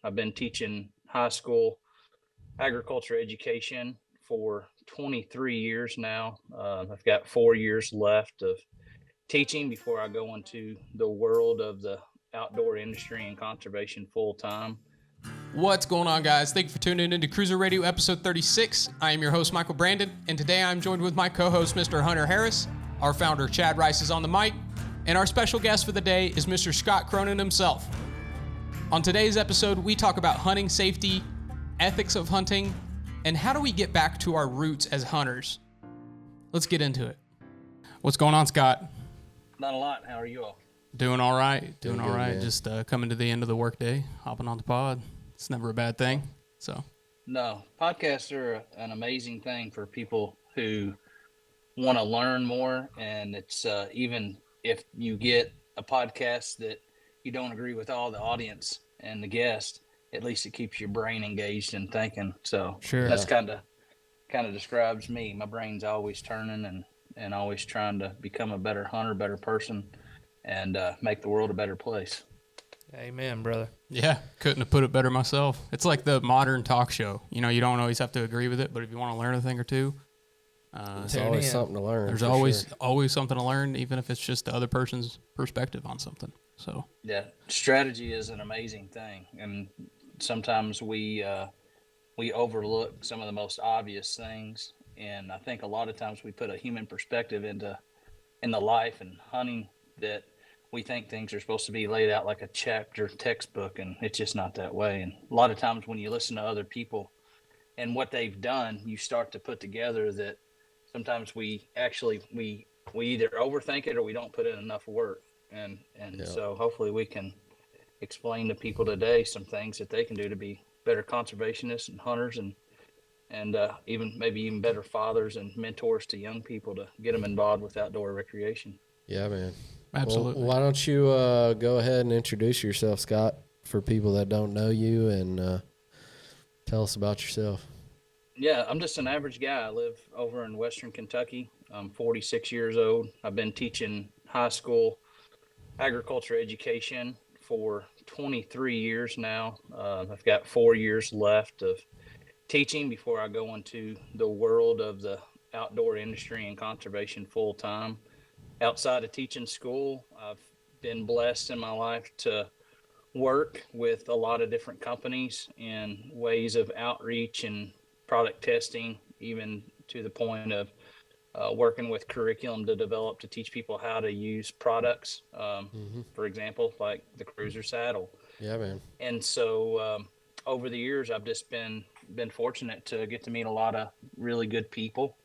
I've been teaching high school agriculture education for 23 years now. I've got 4 years left of teaching before I go into the world of the outdoor industry and conservation full time. What's going on, guys? Thank you for tuning into CRÜZR Radio episode 36. I am your host, Michael Brandon, and today I'm joined with my co-host, Mr. Hunter Harris. Our founder, Chad Rice, is on the mic, and our special guest for the day is Mr. Scott Cronin himself. On today's episode, we talk about hunting safety, ethics of hunting, and how do we get back to our roots as hunters. Let's get into it. What's going on, Scott? Not a lot. How are you all? Doing all right. Doing all right. Man. Just coming to the end of the workday, hopping on the pod. It's never a bad thing. So, No, podcasts are an amazing thing for people who want to learn more. And it's even if you get a podcast that you don't agree with all the audience and the guest, at least it keeps your brain engaged and thinking. So Sure. that's kind of describes me. My brain's always turning and always trying to become a better hunter, better person, and make the world a better place. Amen, brother. yeah, couldn't have put it better myself. It's like the modern talk show. You know, you don't always have to agree with it, but if you want to learn a thing or two, There's so always something to learn. there's always something to learn, even if it's just the other person's perspective on something. So, Yeah, strategy is an amazing thing, and sometimes we overlook some of the most obvious things. And I think a lot of times we put a human perspective into the life and hunting that we think things are supposed to be laid out like a chapter textbook, and it's just not that way. And a lot of times when you listen to other people and what they've done, you start to put together that sometimes we either overthink it or we don't put in enough work. And so hopefully we can explain to people today some things that they can do to be better conservationists and hunters, and even better fathers and mentors to young people to get them involved with outdoor recreation. Yeah, man. absolutely. Well, why don't you go ahead and introduce yourself, Scott, for people that don't know you, and tell us about yourself. Yeah, I'm just an average guy. I live over in Western Kentucky. I'm 46 years old. I've been teaching high school agriculture education for 23 years now. I've got 4 years left of teaching before I go into the world of the outdoor industry and conservation full time. Outside of teaching school, I've been blessed in my life to work with a lot of different companies in ways of outreach and product testing, even to the point of working with curriculum to develop to teach people how to use products. For example, like the CRÜZR saddle. Yeah, man. And so over the years, I've just been fortunate to get to meet a lot of really good people,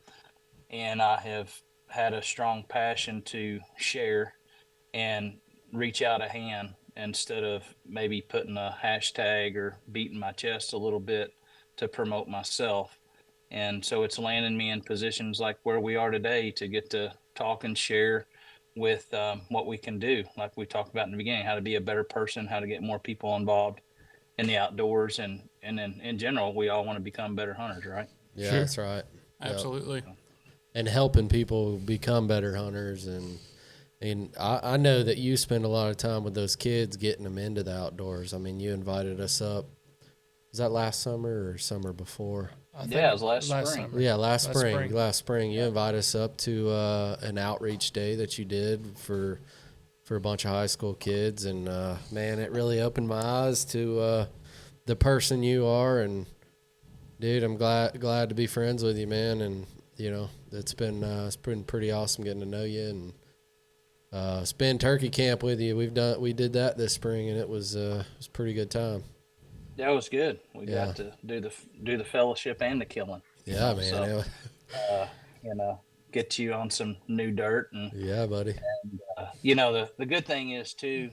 and I have had a strong passion to share and reach out a hand instead of maybe putting a hashtag or beating my chest a little bit to promote myself. And so it's landing me in positions like where we are today to get to talk and share with what we can do, like we talked about in the beginning, how to be a better person, how to get more people involved in the outdoors, and then in general, we all want to become better hunters, right? Yeah, Sure. that's right. Yep. Absolutely. And helping people become better hunters. And I know that you spend a lot of time with those kids getting them into the outdoors. I mean, you invited us up. Was that last summer or summer before? Yeah, it was last spring. summer. Yeah, last spring. Last spring, you Yeah. invited us up to an outreach day that you did for a bunch of high school kids, and man, it really opened my eyes to the person you are. And dude, I'm glad to be friends with you, man. And you know, it's been pretty awesome getting to know you and spend turkey camp with you. We did that this spring, and it was a pretty good time. Yeah, it was good. We Yeah. got to do the fellowship and the killing. Yeah, man. So, get you on some new dirt, and Yeah, buddy. the good thing is too,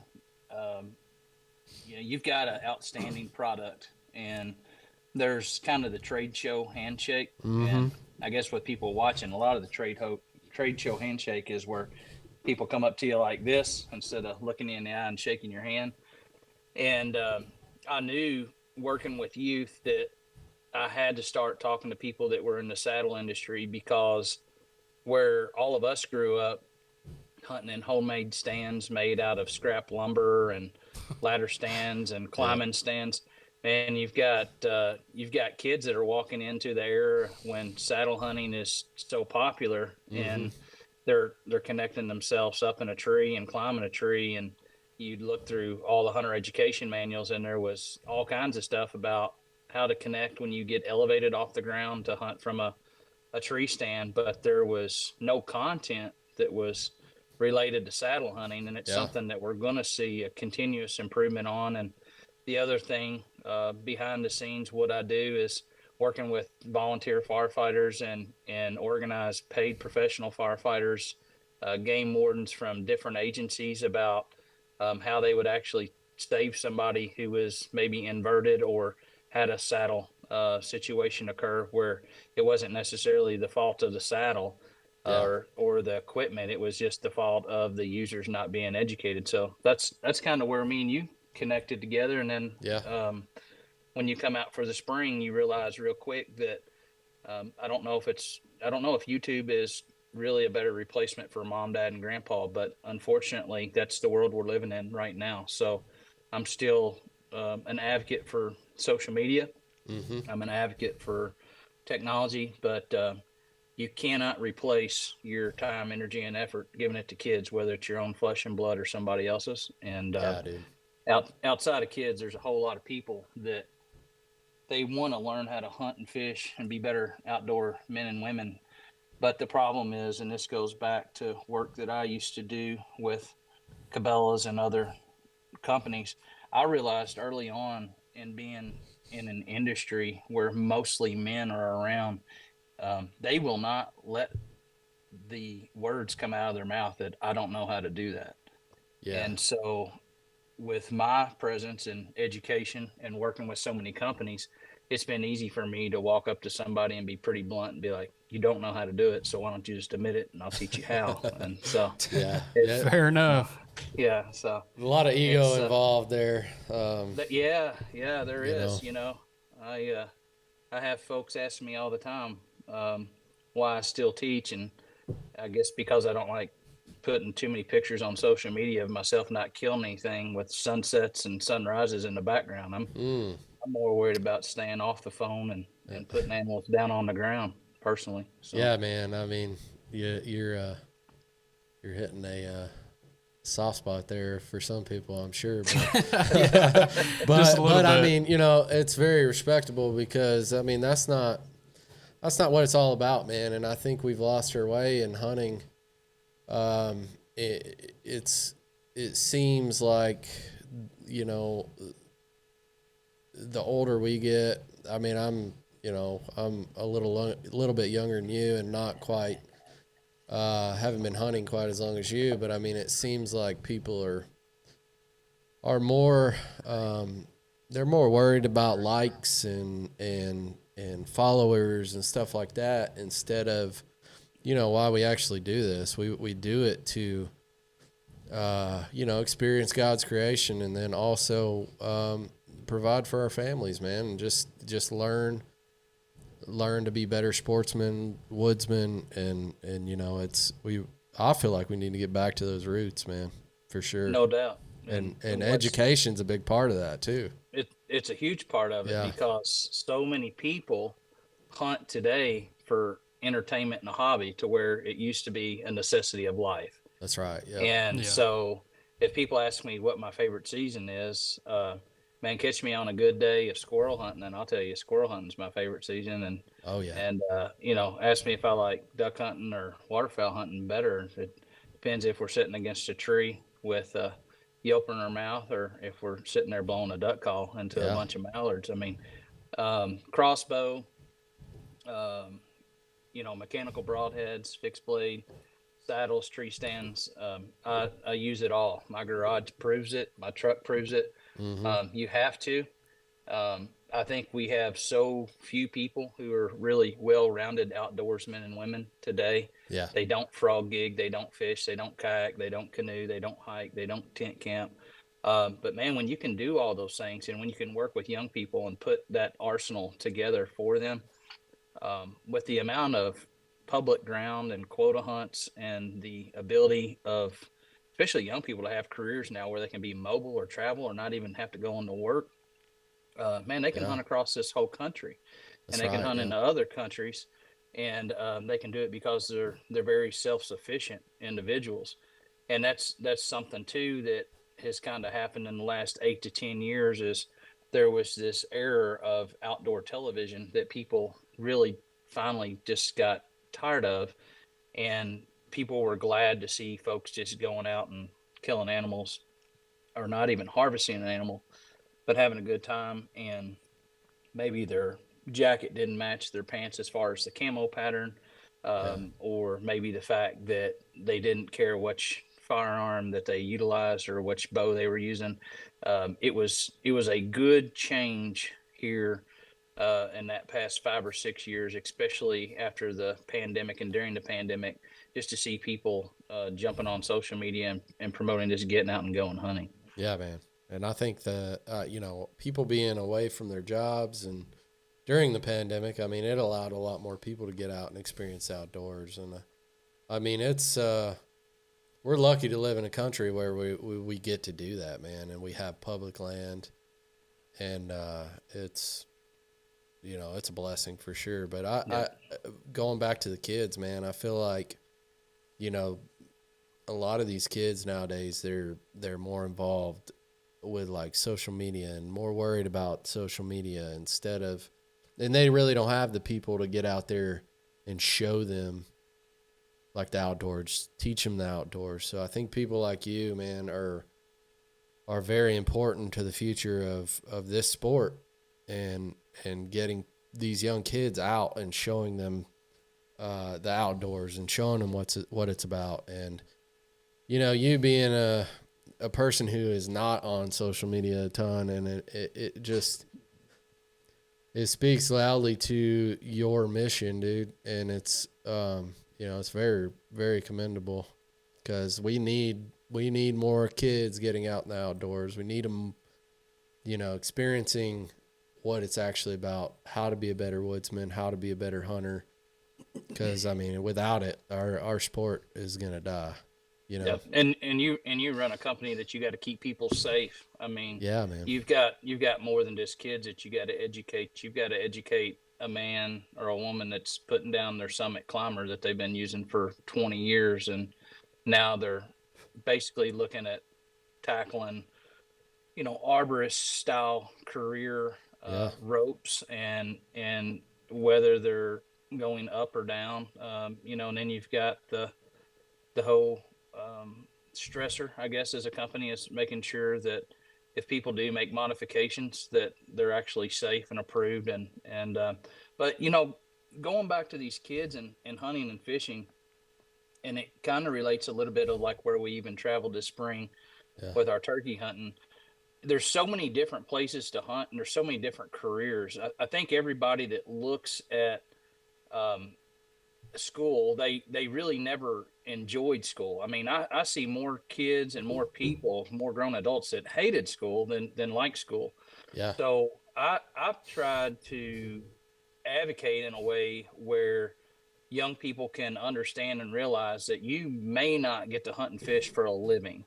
you've got an outstanding product, and there's kind of the trade show handshake. And I guess with people watching, a lot of the trade show handshake is where people come up to you like this instead of looking you in the eye and shaking your hand. And I knew working with youth that I had to start talking to people that were in the saddle industry, because where all of us grew up hunting in homemade stands made out of scrap lumber and ladder stands and climbing stands, and you've got kids that are walking into the era when saddle hunting is so popular, and they're connecting themselves up in a tree and climbing a tree. And you'd look through all the hunter education manuals, and there was all kinds of stuff about how to connect when you get elevated off the ground to hunt from a tree stand, but there was no content that was related to saddle hunting. And it's Yeah. something that we're going to see a continuous improvement on. And the other thing, behind the scenes, what I do is working with volunteer firefighters and organized paid professional firefighters, game wardens from different agencies about how they would actually save somebody who was maybe inverted or had a saddle situation occur where it wasn't necessarily the fault of the saddle or the equipment. It was just the fault of the users not being educated. So that's kind of where me and you connected together. And then when you come out for the spring, you realize real quick that I don't know if YouTube is really a better replacement for mom, dad, and grandpa, but unfortunately, that's the world we're living in right now. So I'm still an advocate for social media. I'm an advocate for technology, but you cannot replace your time, energy, and effort giving it to kids, whether it's your own flesh and blood or somebody else's. And outside of kids, there's a whole lot of people that they want to learn how to hunt and fish and be better outdoor men and women. But the problem is, and this goes back to work that I used to do with Cabela's and other companies, I realized early on in being in an industry where mostly men are around, they will not let the words come out of their mouth that I don't know how to do that. Yeah. And so with my presence in education and working with so many companies, it's been easy for me to walk up to somebody and be pretty blunt and be like, you don't know how to do it, so why don't you just admit it and I'll teach you how. And so Fair enough. yeah, so a lot of ego involved there. There is. I have folks ask me all the time why I still teach, and I guess because I don't like putting too many pictures on social media of myself not killing anything with sunsets and sunrises in the background. I'm more worried about staying off the phone and putting animals down on the ground personally. So. Yeah, man. I mean, you're hitting a soft spot there for some people, I'm sure. But, I mean, it's very respectable because I mean that's not what it's all about, man. And I think we've lost our way in hunting. It seems like the older we get. I mean, I'm a little bit younger than you, and not quite. Haven't been hunting quite as long as you, but I mean, it seems like people are more they're more worried about likes and followers and stuff like that instead of why we actually do this. We do it to experience God's creation, and then also provide for our families, man, and just learn to be better sportsmen, woodsmen, and I feel like we need to get back to those roots, man, for sure. No doubt. And education's a big part of that too. It's a huge part of it because so many people hunt today for entertainment and a hobby to where it used to be a necessity of life. That's right. Yeah. And so if people ask me what my favorite season is, man, catch me on a good day of squirrel hunting, and I'll tell you, squirrel hunting is my favorite season. And ask me if I like duck hunting or waterfowl hunting better. It depends if we're sitting against a tree with a yelp in our mouth, or if we're sitting there blowing a duck call into a bunch of mallards. I mean, crossbow, mechanical broadheads, fixed blade, saddles, tree stands. I use it all. My garage proves it. My truck proves it. You have to. I think we have so few people who are really well-rounded outdoorsmen and women today. Yeah. They don't frog gig, they don't fish, they don't kayak, they don't canoe, they don't hike, they don't tent camp. But man, when you can do all those things, and when you can work with young people and put that arsenal together for them, with the amount of public ground and quota hunts and the ability of especially young people to have careers now where they can be mobile or travel or not even have to go into work. man, they can Yeah, hunt across this whole country, and that's they can right. hunt Yeah. into other countries, and they can do it because they're very self-sufficient individuals, and that's something too that has kind of happened in the last 8 to 10 years. Is there was this era of outdoor television that people really finally just got tired of, and people were glad to see folks just going out and killing animals, or not even harvesting an animal, but having a good time. And maybe their jacket didn't match their pants as far as the camo pattern, Yeah. or maybe the fact that they didn't care which firearm that they utilized or which bow they were using. It was a good change here in that past 5 or 6 years, especially after the pandemic and during the pandemic, just to see people jumping on social media and promoting just getting out and going hunting. Yeah, man. And I think that, people being away from their jobs and during the pandemic, I mean, it allowed a lot more people to get out and experience outdoors. And I mean, we're lucky to live in a country where we get to do that, man. And we have public land, and it's, it's a blessing for sure. But Yeah. going back to the kids, man, I feel like, you know, a lot of these kids nowadays, they're more involved with like social media and more worried about social media and they really don't have the people to get out there and show them like the outdoors, teach them the outdoors. So I think people like you, man, are very important to the future of this sport, and getting these young kids out and showing them the outdoors and showing them what it's about. And you being a person who is not on social media a ton, and it just it speaks loudly to your mission, dude. And it's it's very, very commendable, because we need more kids getting out in the outdoors. We need them, experiencing what it's actually about, how to be a better woodsman, how to be a better hunter. Because I mean, without it, our sport is gonna die. Yeah, and you run a company that you got to keep people safe. I mean, Yeah, man. you've got more than just kids that you got to educate. You've got to educate a man or a woman that's putting down their summit climber that they've been using for 20 years, and now they're basically looking at tackling, arborist style career Yeah, ropes, and whether they're going up or down, and then you've got the whole stressor, I guess, as a company, is making sure that if people do make modifications, that they're actually safe and approved. But going back to these kids and hunting and fishing, and it kind of relates a little bit of like where we even traveled this spring yeah, with our turkey hunting. There's so many different places to hunt, and there's so many different careers. I think everybody that looks at um, school, they really never enjoyed school. I mean, I see more kids and more people, more grown adults that hated school than like school. yeah, So I've tried to advocate in a way where young people can understand and realize that you may not get to hunt and fish for a living,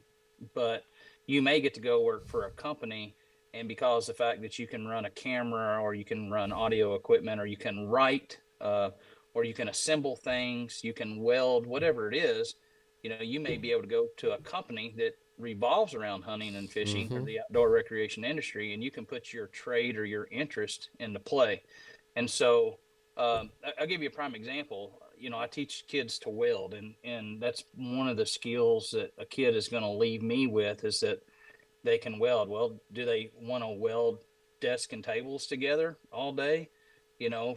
but you may get to go work for a company. And because the fact that you can run a camera, or you can run audio equipment, or you can write, or you can assemble things, you can weld, whatever it is, you may be able to go to a company that revolves around hunting and fishing or mm-hmm, the outdoor recreation industry, and you can put your trade or your interest into play. And so I'll give you a prime example. I teach kids to weld, and that's one of the skills that a kid is going to leave me with, is that they can weld. Well, do they want to weld desks and tables together all day,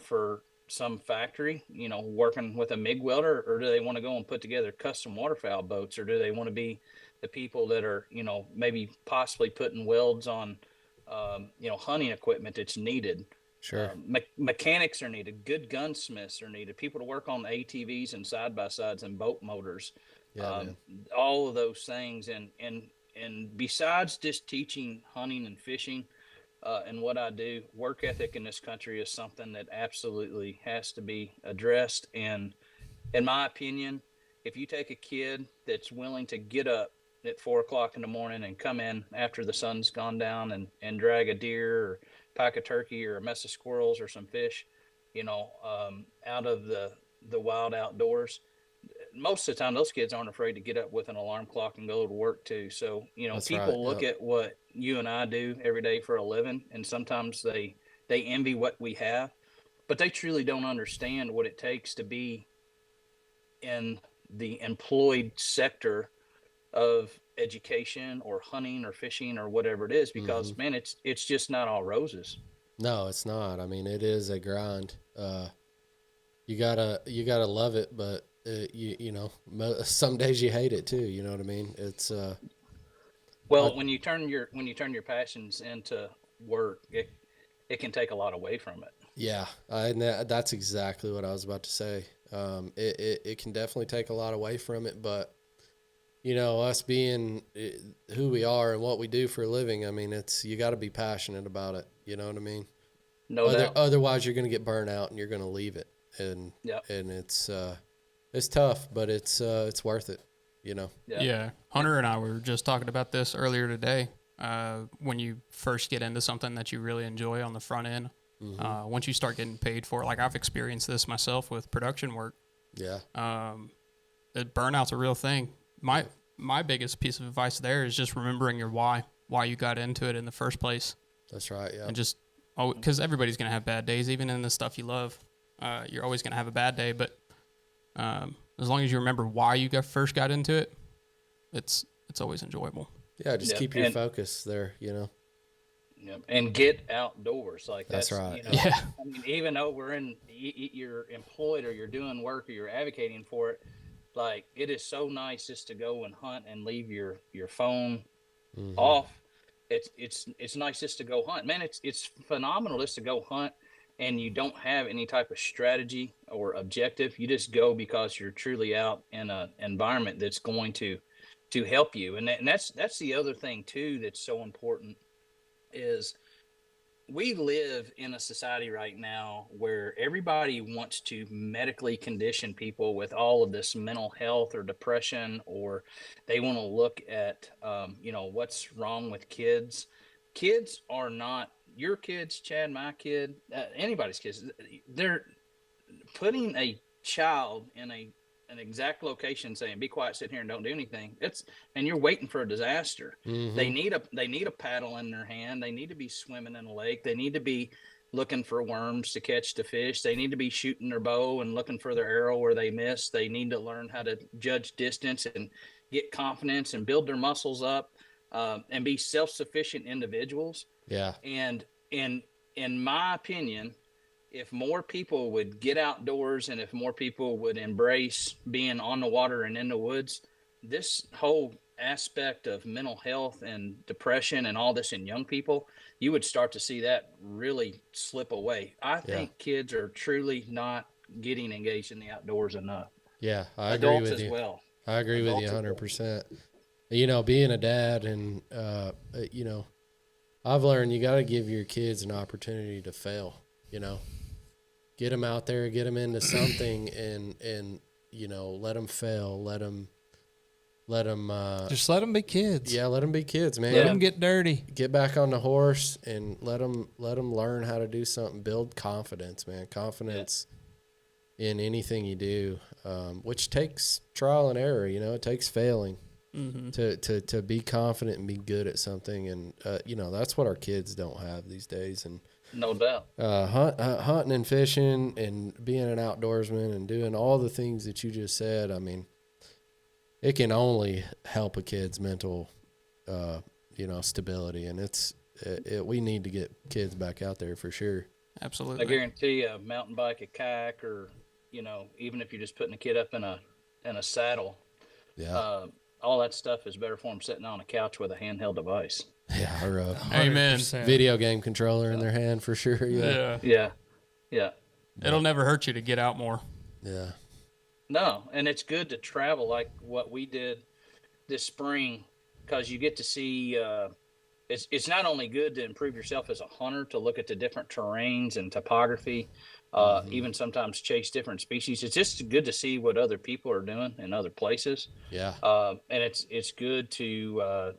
for some factory, working with a MIG welder, or do they want to go and put together custom waterfowl boats, or do they want to be the people that are, maybe possibly putting welds on, hunting equipment that's needed. sure. Mechanics are needed. Good gunsmiths are needed. People to work on ATVs and side by sides and boat motors. Yeah, Um, man. all of those things, and besides just teaching hunting and fishing, and what I do, work ethic in this country is something that absolutely has to be addressed. And in my opinion, if you take a kid that's willing to get up at 4 o'clock in the morning and come in after the sun's gone down and drag a deer or pack of turkey or a mess of squirrels or some fish, out of the wild outdoors. Most of the time, those kids aren't afraid to get up with an alarm clock and go to work too. So, That's people right. look Yep. at what you and I do every day for a living, and sometimes they envy what we have, but they truly don't understand what it takes to be in the employed sector of education or hunting or fishing or whatever it is, because man, it's just not all roses. No, it's not. I mean, it is a grind. You gotta love it, but some days you hate it too. You know what I mean? It's Well, when you turn your passions into work, it can take a lot away from it. yeah, and that's exactly what I was about to say. It can definitely take a lot away from it, but us being who we are and what we do for a living, I mean, you got to be passionate about it. You know what I mean? No doubt. Otherwise, you're going to get burnt out and you're going to leave it, and Yep. and it's tough, but it's worth it. Yeah. Hunter and I were just talking about this earlier today. When you first get into something that you really enjoy on the front end, once you start getting paid for it, like I've experienced this myself with production work. Yeah. The burnout's a real thing. My biggest piece of advice there is just remembering your why you got into it in the first place. That's right. Yeah. And just, because everybody's going to have bad days, even in the stuff you love. You're always going to have a bad day, but as long as you remember why you first got into it, it's always enjoyable. Yeah, just keep your focus there, Yep. And get outdoors. Like that's right. Yeah. I mean, even though you're employed or you're doing work or you're advocating for it, like it is so nice just to go and hunt and leave your phone off. It's nice just to go hunt. Man, it's phenomenal just to go hunt, and you don't have any type of strategy or objective. You just go because you're truly out in an environment that's going to help you. And that's the other thing too that's so important is we live in a society right now where everybody wants to medically condition people with all of this mental health or depression, or they want to look at what's wrong with kids. Kids are not your kids, Chad, my kid, anybody's kids. They're putting a child in an exact location saying be quiet, sit here and don't do anything, and you're waiting for a disaster. They need a paddle in their hand. They need to be swimming in a lake. They need to be looking for worms to catch the fish. They need to be shooting their bow and looking for their arrow where they miss. They need to learn how to judge distance and get confidence and build their muscles up, and be self-sufficient individuals. Yeah. And in my opinion, if more people would get outdoors and if more people would embrace being on the water and in the woods, this whole aspect of mental health and depression and all this in young people, you would start to see that really slip away. I think kids are truly not getting engaged in the outdoors enough. Yeah, I Adults agree with as you. well. I agree with you 100%. Being a dad and, I've learned you got to give your kids an opportunity to fail, Get them out there, get them into something, and let them fail, let them just let them be kids. Yeah, let them be kids, man. Let them get dirty. Get back on the horse and let them learn how to do something. Build confidence, man. Confidence in anything you do, which takes trial and error. It takes failing to be confident and be good at something. And that's what our kids don't have these days. And no doubt. Hunting and fishing and being an outdoorsman and doing all the things that you just said, I mean, it can only help a kid's mental, stability. And we need to get kids back out there for sure. Absolutely. I guarantee you a mountain bike, a kayak, or, even if you're just putting a kid up in a saddle, all that stuff is better for them sitting on a couch with a handheld device. Yeah, or a Amen. video game controller in their hand for sure. Yeah. It'll never hurt you to get out more. Yeah. No, and it's good to travel like what we did this spring, because you get to see. It's not only good to improve yourself as a hunter, to look at the different terrains and topography, even sometimes chase different species. It's just good to see what other people are doing in other places. Yeah. And it's good to,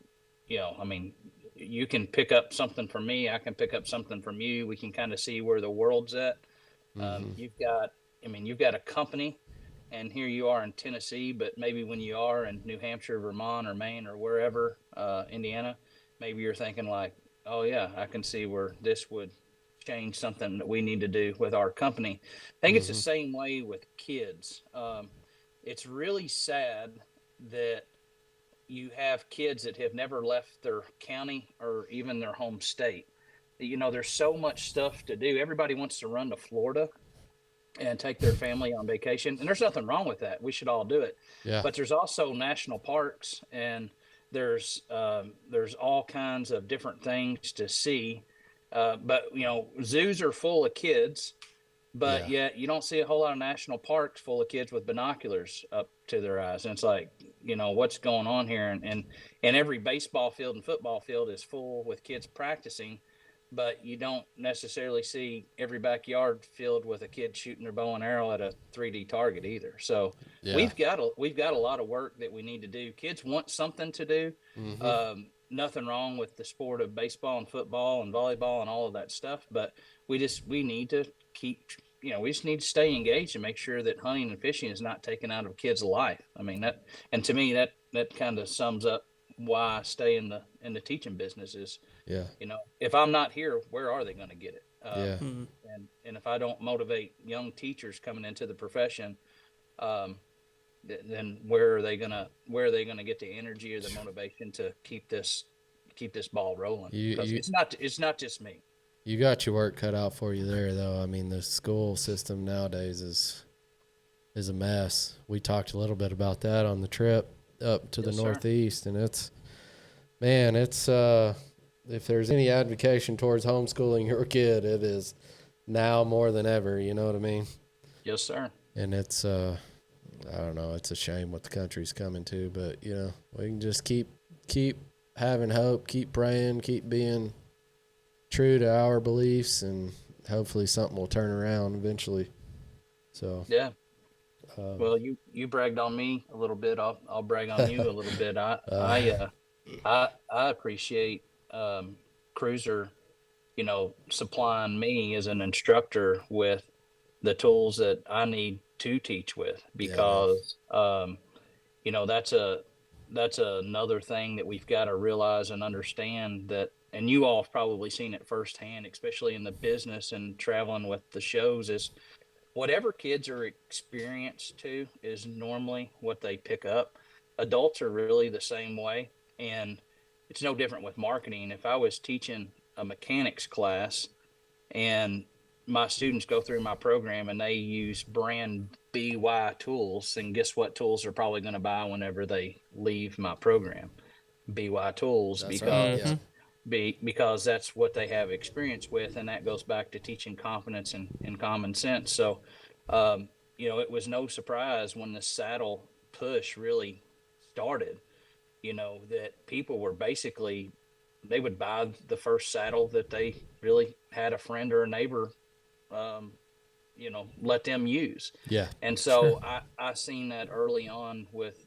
you can pick up something from me. I can pick up something from you. We can kind of see where the world's at. You've got a company, and here you are in Tennessee, but maybe when you are in New Hampshire, Vermont, or Maine, or wherever, Indiana, maybe you're thinking like, oh yeah, I can see where this would change something that we need to do with our company. I think it's the same way with kids. It's really sad that you have kids that have never left their county or even their home state. There's so much stuff to do. Everybody wants to run to Florida and take their family on vacation, and there's nothing wrong with that. We should all do it. Yeah. But there's also national parks, and there's all kinds of different things to see. But zoos are full of kids, but yet you don't see a whole lot of national parks full of kids with binoculars up to their eyes. And it's like, what's going on here? And every baseball field and football field is full with kids practicing, but you don't necessarily see every backyard filled with a kid shooting their bow and arrow at a 3D target either. So we've got a lot of work that we need to do. Kids want something to do. Nothing wrong with the sport of baseball and football and volleyball and all of that stuff, but we need to we just need to stay engaged and make sure that hunting and fishing is not taken out of kids' life. I mean, to me, that kind of sums up why I stay in the teaching business is, if I'm not here, where are they going to get it? And if I don't motivate young teachers coming into the profession, then where are they gonna get the energy or the motivation to keep this ball rolling? It's not just me. You got your work cut out for you there, though. I mean, the school system nowadays is a mess. We talked a little bit about that on the trip up to the Northeast, and it's if there's any advocacy towards homeschooling your kid, it is now more than ever. You know what I mean? Yes, sir. And it's I don't know. It's a shame what the country's coming to, but we can just keep having hope, keep praying, keep being true to our beliefs, and hopefully something will turn around eventually. So yeah. Well, you bragged on me a little bit. I'll brag on you a little bit. I appreciate CRÜZR, supplying me as an instructor with the tools that I need to teach with, because that's another thing that we've got to realize and understand, that, and you all have probably seen it firsthand, especially in the business and traveling with the shows, is whatever kids are experienced to is normally what they pick up. Adults are really the same way, and it's no different with marketing. If I was teaching a mechanics class and my students go through my program and they use brand BY tools, and guess what tools they're probably going to buy whenever they leave my program? BY tools. That's because right. Because that's what they have experience with, and that goes back to teaching confidence and common sense. So it was no surprise when the saddle push really started, that people were basically, they would buy the first saddle that they really had a friend or a neighbor let them use. Yeah. And so I seen that early on with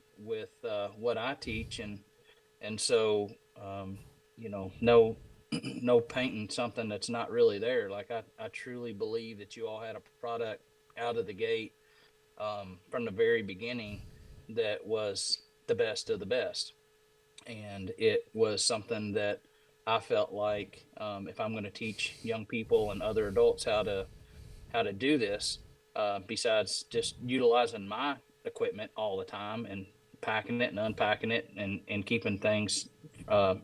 what I teach, and so no painting something that's not really there. Like I truly believe that you all had a product out of the gate from the very beginning that was the best of the best, and it was something that I felt like if I'm going to teach young people and other adults how to do this, besides just utilizing my equipment all the time and packing it and unpacking it and keeping things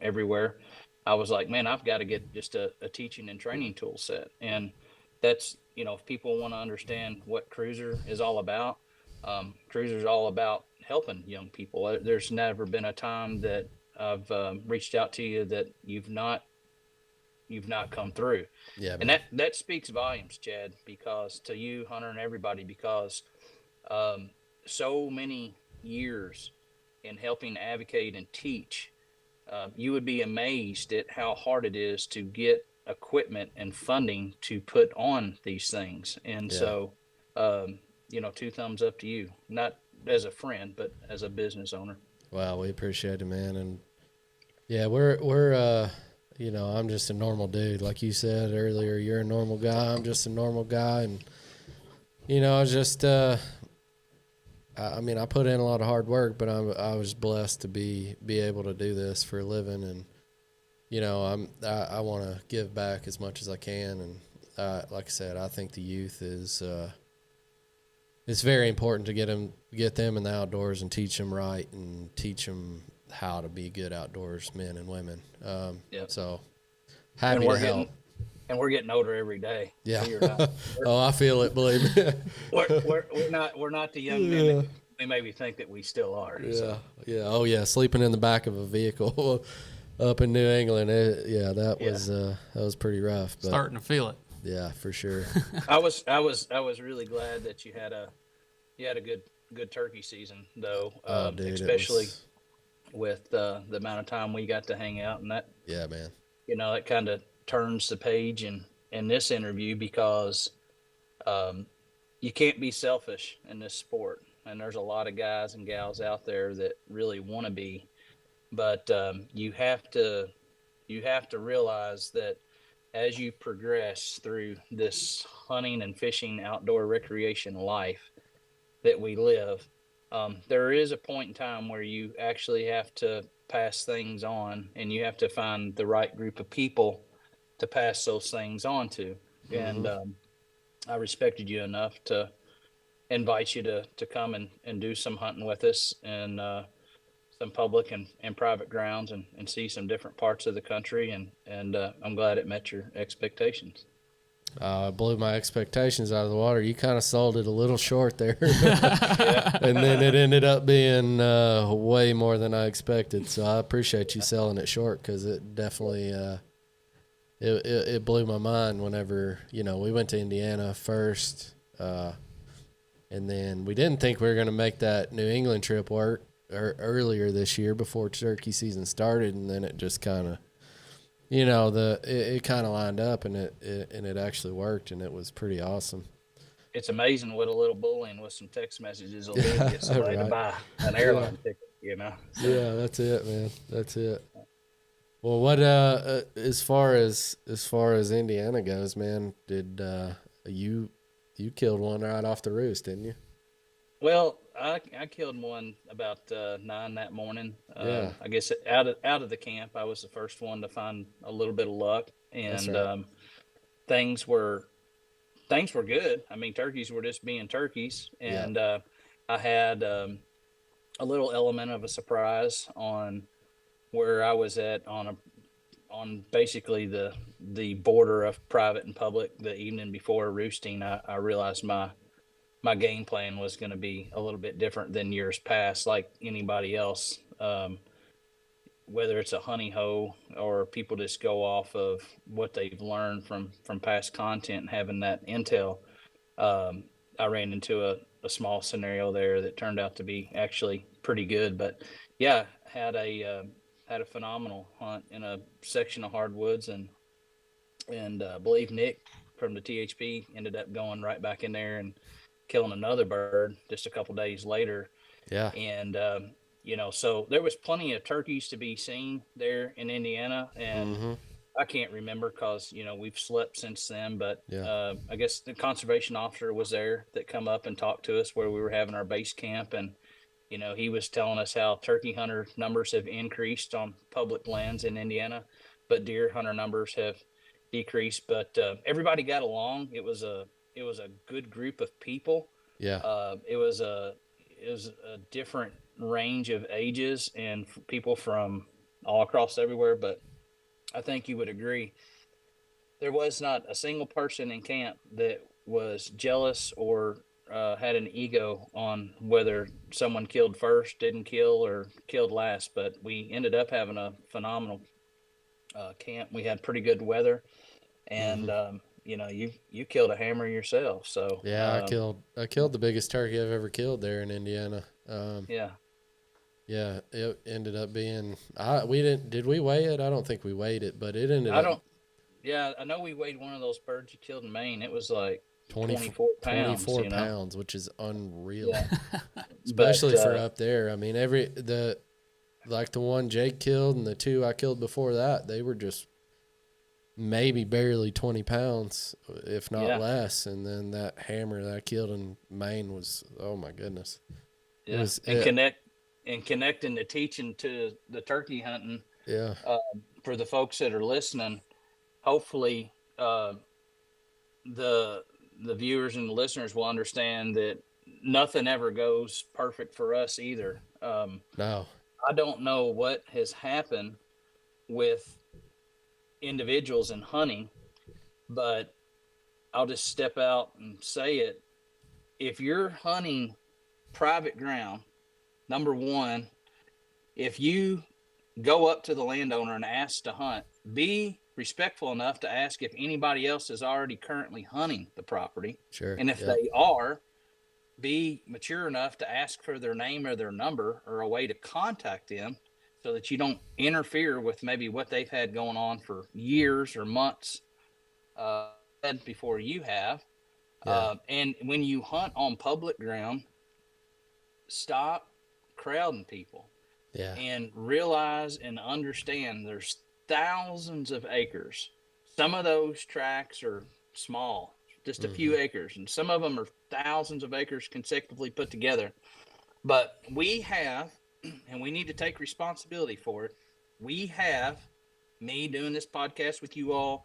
everywhere, I was like, man, I've got to get just a teaching and training tool set. And that's, if people want to understand what CRÜZR is all about, CRÜZR is all about helping young people. There's never been a time that I've reached out to you that you've not come through. Yeah, man. And that speaks volumes, Chad, because to you, Hunter, and everybody, because so many years in helping advocate and teach, you would be amazed at how hard it is to get equipment and funding to put on these things. And so, 2 thumbs up to you, not as a friend, but as a business owner. Wow, we appreciate it, man. And yeah, we're I'm just a normal dude. Like you said earlier, you're a normal guy. I'm just a normal guy. And, I just, I put in a lot of hard work, but I was blessed to be able to do this for a living. And, I want to give back as much as I can. And, like I said, I think the youth is, it's very important to get them in the outdoors and teach them right and teach them how to be good outdoors men and women. So happy to help. And we're getting older every day. Yeah. I feel it. Believe me. we're not the young men that we maybe think that we still are. Yeah. So. Yeah. Oh yeah. Sleeping in the back of a vehicle up in New England. That was pretty rough. But, starting to feel it. Yeah, for sure. I was really glad that you had a good turkey season though. Dude, especially with the amount of time we got to hang out, and that. Yeah, man. That kind of turns the page in this interview, because you can't be selfish in this sport, and there's a lot of guys and gals out there that really want to be, but you have to realize that as you progress through this hunting and fishing outdoor recreation life that we live, there is a point in time where you actually have to pass things on, and you have to find the right group of people to pass those things on to. Mm-hmm. And I respected you enough to invite you to come and do some hunting with us and some public and private grounds and see some different parts of the country. And I'm glad it met your expectations. Blew my expectations out of the water. You kind of sold it a little short there. Yeah. And then it ended up being way more than I expected. So I appreciate you selling it short, because it definitely it blew my mind whenever, we went to Indiana first. And then we didn't think we were going to make that New England trip work earlier this year before turkey season started. And then it just kind of, it kind of lined up, and it actually worked, and it was pretty awesome. It's amazing what a little bullying with some text messages will do to get somebody to buy an airline ticket, So. Yeah, that's it, man. That's it. Well, what as far as Indiana goes, man, did you killed one right off the roost, didn't you? Well, I killed one about 9 that morning. Yeah. I guess out of the camp, I was the first one to find a little bit of luck, and right. Things were good. I mean, turkeys were just being turkeys, and I had a little element of a surprise on where I was at on basically the border of private and public. The evening before roosting, I realized my game plan was going to be a little bit different than years past, like anybody else. Whether it's a honey hole or people just go off of what they've learned from past content and having that intel. I ran into a small scenario there that turned out to be actually pretty good, but yeah, had a phenomenal hunt in a section of hardwoods, and I believe Nick from the THP ended up going right back in there and killing another bird just a couple days later. Yeah. And, so there was plenty of turkeys to be seen there in Indiana, and I can't remember because, we've slept since then, but I guess the conservation officer was there that come up and talked to us where we were having our base camp. And, he was telling us how turkey hunter numbers have increased on public lands in Indiana, but deer hunter numbers have decreased. But everybody got along. It was a good group of people. Yeah. It was a different range of ages and people from all across everywhere. But I think you would agree, there was not a single person in camp that was jealous or had an ego on whether someone killed first, didn't kill, or killed last. But we ended up having a phenomenal camp. We had pretty good weather, and you killed a hammer yourself. So yeah, I killed the biggest turkey I've ever killed there in Indiana. Yeah, it ended up being. Did we weigh it? I don't think we weighed it, but it ended up. Yeah, I know we weighed one of those birds you killed in Maine. It was like 24 pounds. 24 pounds, which is unreal, especially for up there. I mean, like the one Jake killed and the two I killed before that, they were just maybe barely 20 pounds, if not Yeah. less. And then that hammer that I killed in Maine was, oh my goodness. Yeah. It was, Connecting the teaching to the turkey hunting. yeah. For the folks that are listening, hopefully the viewers and the listeners will understand that nothing ever goes perfect for us either. No. I don't know what has happened with individuals in hunting, but I'll just step out and say it. If you're hunting private ground, number one, if you go up to the landowner and ask to hunt, be respectful enough to ask if anybody else is already currently hunting the property. Sure. And if they are, be mature enough to ask for their name or their number or a way to contact them so that you don't interfere with maybe what they've had going on for years or months before you have. Yeah. And when you hunt on public ground, stop crowding people. Yeah. And realize and understand there's thousands of acres. Some of those tracts are small, just a few acres, and some of them are thousands of acres consecutively put together. But we have, and we need to take responsibility for it. We have, me doing this podcast with you all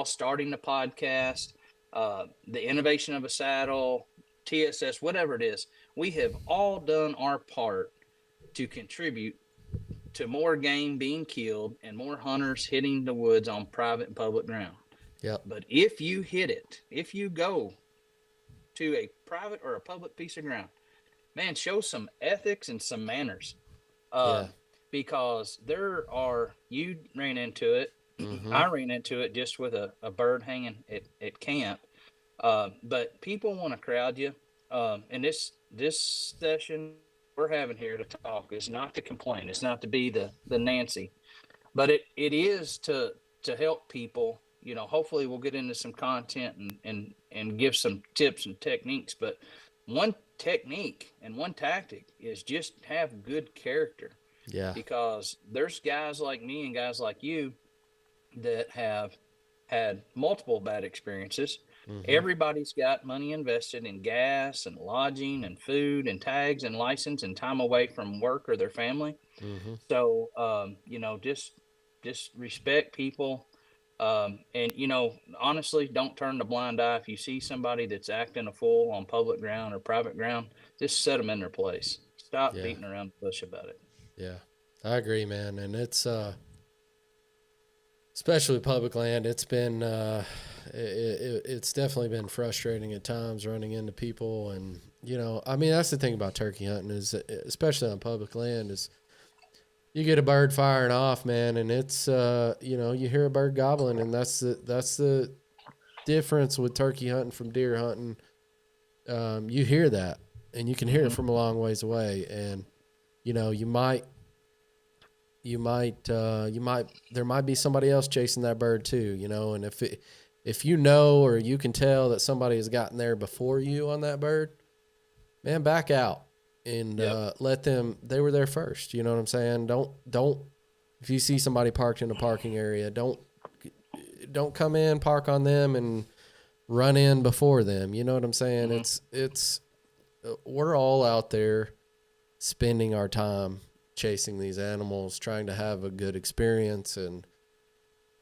starting the podcast, the innovation of a saddle, TSS, whatever it is, we have all done our part to contribute to more game being killed and more hunters hitting the woods on private and public ground. Yep. But if you hit it, if you go to a private or a public piece of ground, man, show some ethics and some manners. Because you ran into it. I ran into it just with a bird hanging at camp. But people want to crowd you. And this session we're having here to talk is not to complain. It's not to be the Nancy, but it is to help people. You know, hopefully we'll get into some content and give some tips and techniques. But one technique and one tactic is just have good character. Yeah. Because there's guys like me and guys like you that have had multiple bad experiences. Everybody's got money invested in gas and lodging and food and tags and license and time away from work or their family. So, you know, just respect people. And, you know, honestly, don't turn the blind eye. If you see somebody that's acting a fool on public ground or private ground, just set them in their place. Stop beating around the bush about it. Yeah, I agree, man. And it's, especially public land, it's been, it's definitely been frustrating at times running into people. And, you know, I mean, that's the thing about turkey hunting is, especially on public land, is you get a bird firing off, man, and it's, you know, you hear a bird gobbling, and that's the difference with turkey hunting from deer hunting. You hear that, and you can hear it from a long ways away. And, you know, there might be somebody else chasing that bird too, you know, and if you know, or you can tell that somebody has gotten there before you on that bird, man, back out and let them, they were there first. You know what I'm saying? Don't, if you see somebody parked in a parking area, don't come in, park on them and run in before them. You know what I'm saying? It's, we're all out there spending our time chasing these animals, trying to have a good experience, and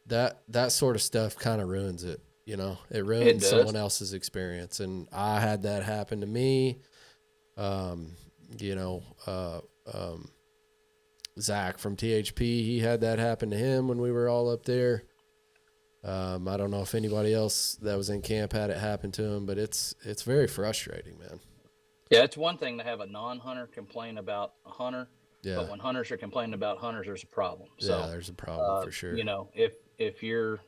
that sort of stuff kind of ruins it. You know, it ruins someone else's experience. And I had that happen to me. You know, Zach from THP, he had that happen to him when we were all up there. I don't know if anybody else that was in camp had it happen to him, but it's very frustrating, man. Yeah, it's one thing to have a non-hunter complain about a hunter. Yeah. But when hunters are complaining about hunters, there's a problem. So, yeah, there's a problem for sure. You know, if you're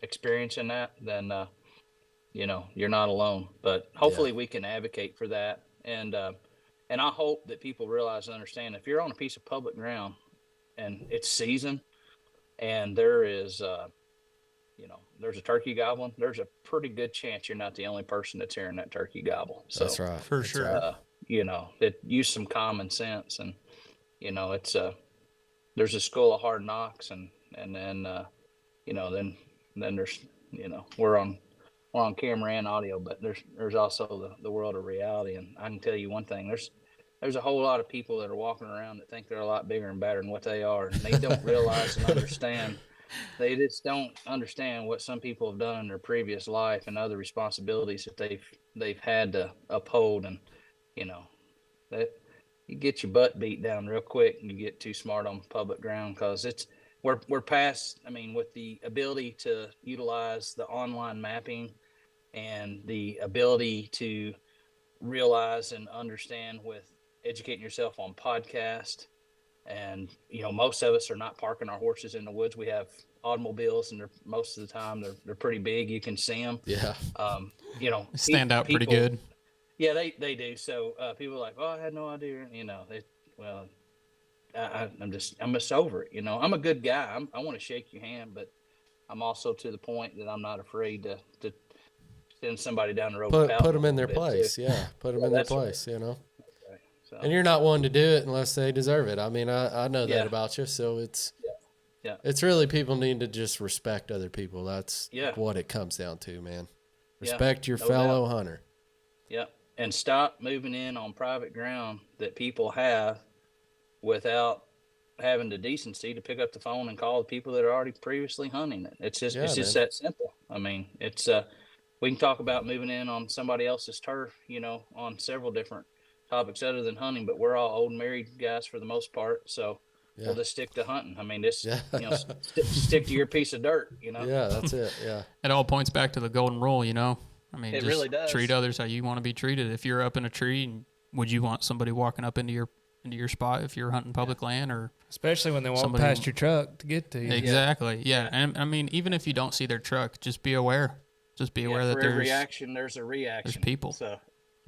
experiencing that, then you know, you're not alone. But hopefully we can advocate for that, and I hope that people realize and understand if you're on a piece of public ground and it's season, and there is you know, there's a turkey gobbling, there's a pretty good chance you're not the only person that's hearing that turkey gobble. So, that's right. For That's sure. right. You know, that use some common sense, and you know, it's there's a school of hard knocks, and then then there's, we're on camera and audio, but there's also the world of reality. And I can tell you one thing, there's a whole lot of people that are walking around that think they're a lot bigger and better than what they are. And they don't realize and understand. They just don't understand what some people have done in their previous life and other responsibilities that they've had to uphold. And, that you get your butt beat down real quick and you get too smart on public ground, because we're past, with the ability to utilize the online mapping and the ability to realize and understand with educating yourself on podcast. And, most of us are not parking our horses in the woods. We have automobiles, and most of the time they're pretty big. You can see them. Yeah. Stand out pretty good. Yeah, they do. So people are like, oh, I had no idea. I'm just over it. I'm a good guy. I want to shake your hand, but I'm also to the point that I'm not afraid to send somebody down the road. Put them in their place. Too. Yeah, put them in their place. Right. So, and you're not one to do it unless they deserve it. I know that about you. So it's it's really people need to just respect other people. That's what it comes down to, man. Respect your fellow hunter. Yep. And stop moving in on private ground that people have without having the decency to pick up the phone and call the people that are already previously hunting it. It's just that simple. It's we can talk about moving in on somebody else's turf, on several different topics other than hunting, but we're all old married guys for the most part, so we'll just stick to hunting. Stick to your piece of dirt. Yeah, that's it. Yeah, it all points back to the golden rule. It just really does. Treat others how you want to be treated. If you're up in a tree, and would you want somebody walking up into your spot if you're hunting public land, or especially when they walk past your truck to get to you? Exactly. Yeah. And even if you don't see their truck, just be aware. Just be aware that for there's every reaction, there's a reaction. There's people. So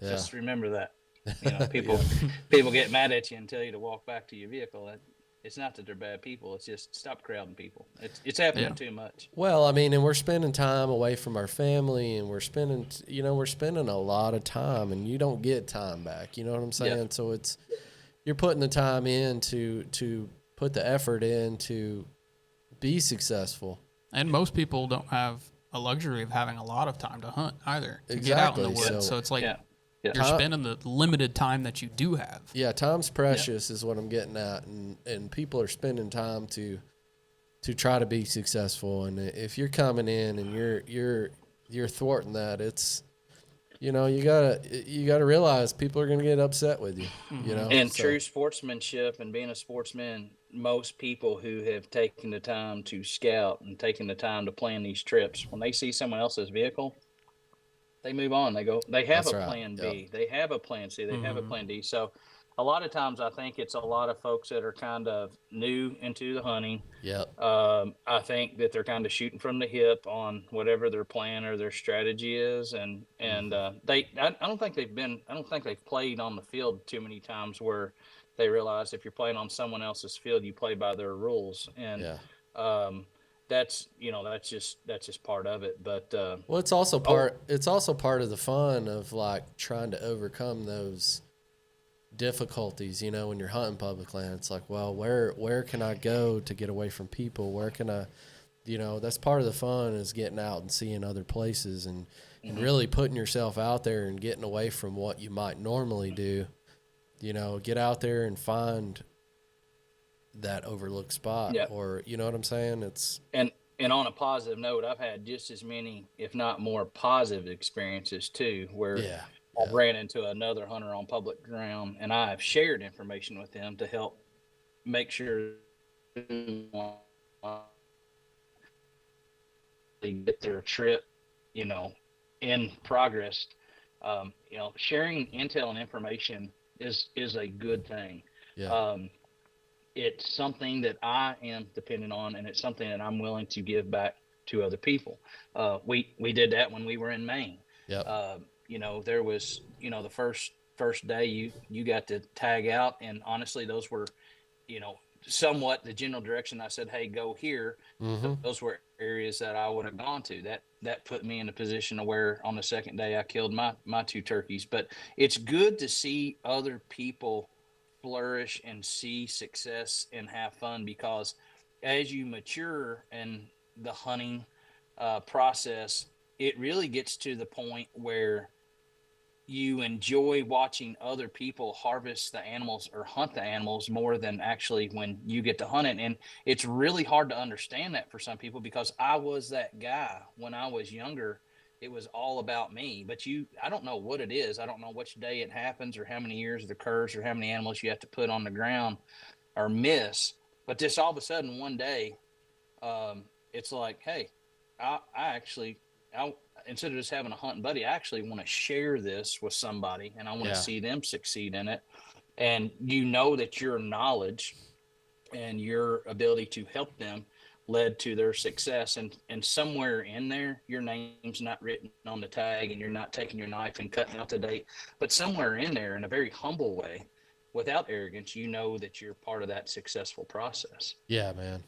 just remember that. People get mad at you and tell you to walk back to your vehicle. It's not that they're bad people. It's just stop crowding people. It's happening too much. Well, and we're spending time away from our family, and we're spending a lot of time, and you don't get time back. You know what I'm saying? Yeah. So you're putting the time in to put the effort in to be successful. And most people don't have a luxury of having a lot of time to hunt either. To get out in the woods. So it's like you're spending the limited time that you do have. Yeah, time's precious is what I'm getting at, and people are spending time to try to be successful. And if you're coming in and you're thwarting that, it's you gotta realize people are gonna get upset with you. Mm-hmm. And true sportsmanship and being a sportsman, most people who have taken the time to scout and taken the time to plan these trips, when they see someone else's vehicle, they move on. They have a plan B. They have a plan C. They have a plan D. So a lot of times I think it's a lot of folks that are kind of new into the hunting. Yep. I think that they're kind of shooting from the hip on whatever their plan or their strategy is. And I don't think they've played on the field too many times where they realize if you're playing on someone else's field, you play by their rules. And that's just part of it. But well, it's also part of the fun of like trying to overcome those difficulties. When you're hunting public land, it's like, well, where can I go to get away from people? Where can I, that's part of the fun is getting out and seeing other places and really putting yourself out there and getting away from what you might normally do. Get out there and find that overlooked spot, or you know what I'm saying? And on a positive note, I've had just as many, if not more, positive experiences too, where I ran into another hunter on public ground, and I've shared information with him to help make sure they get their trip, in progress. Sharing intel and information is a good thing. Yeah. It's something that I am dependent on, and it's something that I'm willing to give back to other people. We did that when we were in Maine. Yep. There was, the first day you got to tag out, and honestly, those were, somewhat the general direction. I said, hey, go here. Mm-hmm. Those were areas that I would have gone to. That put me in a position where on the second day I killed my 2 turkeys. But it's good to see other people flourish and see success and have fun, because as you mature and the hunting process, it really gets to the point where you enjoy watching other people harvest the animals or hunt the animals more than actually when you get to hunt it. And it's really hard to understand that for some people, because I was that guy when I was younger. It was all about me. But I don't know what it is. I don't know which day it happens or how many years it occurs or how many animals you have to put on the ground or miss. But just all of a sudden one day, it's like, hey, I actually, instead of just having a hunting buddy, I actually want to share this with somebody, and I want to see them succeed in it. And you know that your knowledge and your ability to help them led to their success. And somewhere in there, your name's not written on the tag, and you're not taking your knife and cutting out the date. But somewhere in there, in a very humble way, without arrogance, you know that you're part of that successful process. Yeah, man.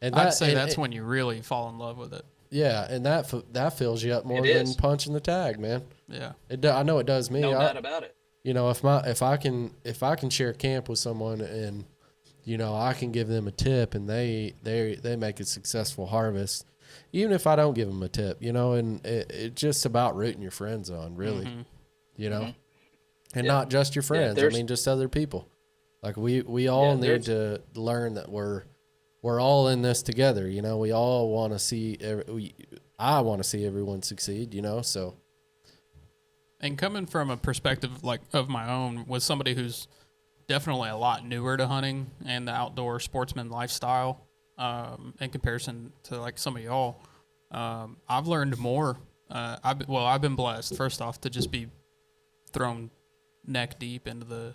And I'd say that's when you really fall in love with it. Yeah, and that fills you up more than punching the tag, man. Yeah, I know it does me. No doubt about it. You know, if I can share camp with someone, and you know, I can give them a tip, and they make a successful harvest, even if I don't give them a tip, you know, and it's just about rooting your friends on, really, you know, and not just your friends. I mean, just other people. Like we all need to learn that we're all in this together, you know. We all want to see. I want to see everyone succeed, you know. So, and coming from a perspective like of my own, with somebody who's definitely a lot newer to hunting and the outdoor sportsman lifestyle, in comparison to like some of y'all, I've learned more. I've been blessed, first off, to just be thrown neck deep into the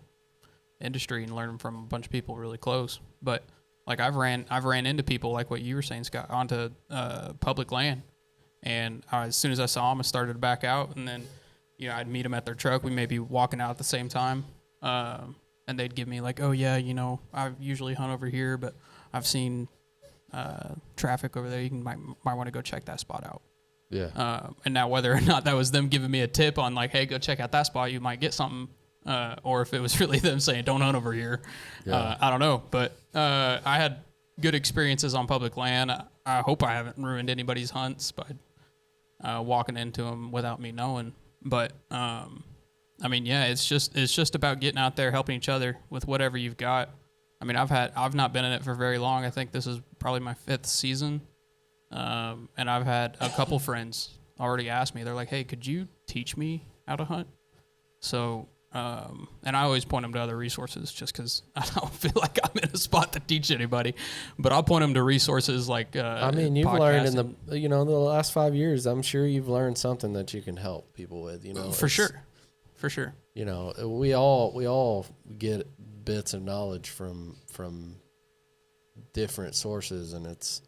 industry and learning from a bunch of people really close, but. Like I've ran into people like what you were saying, Scott, onto public land, and as soon as I saw them, I started to back out, and then, you know, I'd meet them at their truck. We may be walking out at the same time, and they'd give me like, oh yeah, you know, I usually hunt over here, but I've seen traffic over there. You might want to go check that spot out. Yeah. And now whether or not that was them giving me a tip on like, hey, go check out that spot, you might get something. Or if it was really them saying, don't hunt over here. I don't know. But I had good experiences on public land. I hope I haven't ruined anybody's hunts by walking into them without me knowing. But, I mean, yeah, it's just about getting out there, helping each other with whatever you've got. I mean, I've not been in it for very long. I think this is probably my 5th season. And I've had a couple friends already ask me, they're like, hey, could you teach me how to hunt? So, and I always point them to other resources just because I don't feel like I'm in a spot to teach anybody, but I'll point them to resources like, I mean, you've learned in the last 5 years, I'm sure you've learned something that you can help people with, you know. For sure. You know, we all get bits of knowledge from different sources, and it's,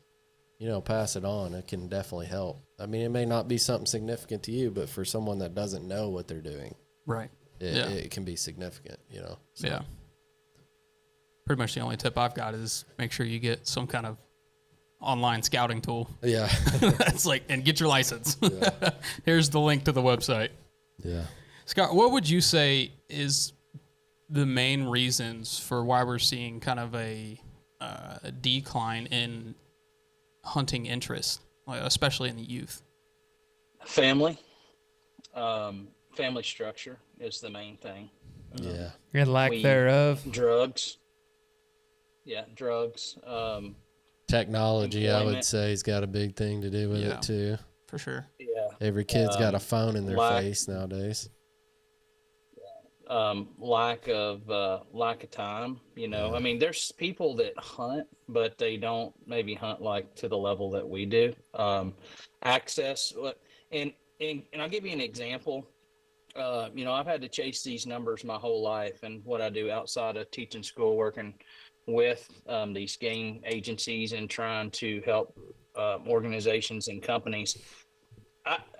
you know, pass it on. It can definitely help. I mean, it may not be something significant to you, but for someone that doesn't know what they're doing. Right. It can be significant, you know. So. Yeah. Pretty much the only tip I've got is make sure you get some kind of online scouting tool. Yeah. That's like, and get your license. Yeah. Here's the link to the website. Yeah. Scott, what would you say is the main reasons for why we're seeing kind of a decline in hunting interest, especially in the youth? Family. Family structure is the main thing. Yeah. And lack thereof. Drugs. Yeah, drugs. Technology, I would say, has got a big thing to do with it too. For sure. Yeah. Every kid's got a phone in their face nowadays. Lack of time, you know. I mean, there's people that hunt, but they don't maybe hunt like to the level that we do. Access, and I'll give you an example. You know, I've had to chase these numbers my whole life, and what I do outside of teaching school, working with these game agencies and trying to help organizations and companies.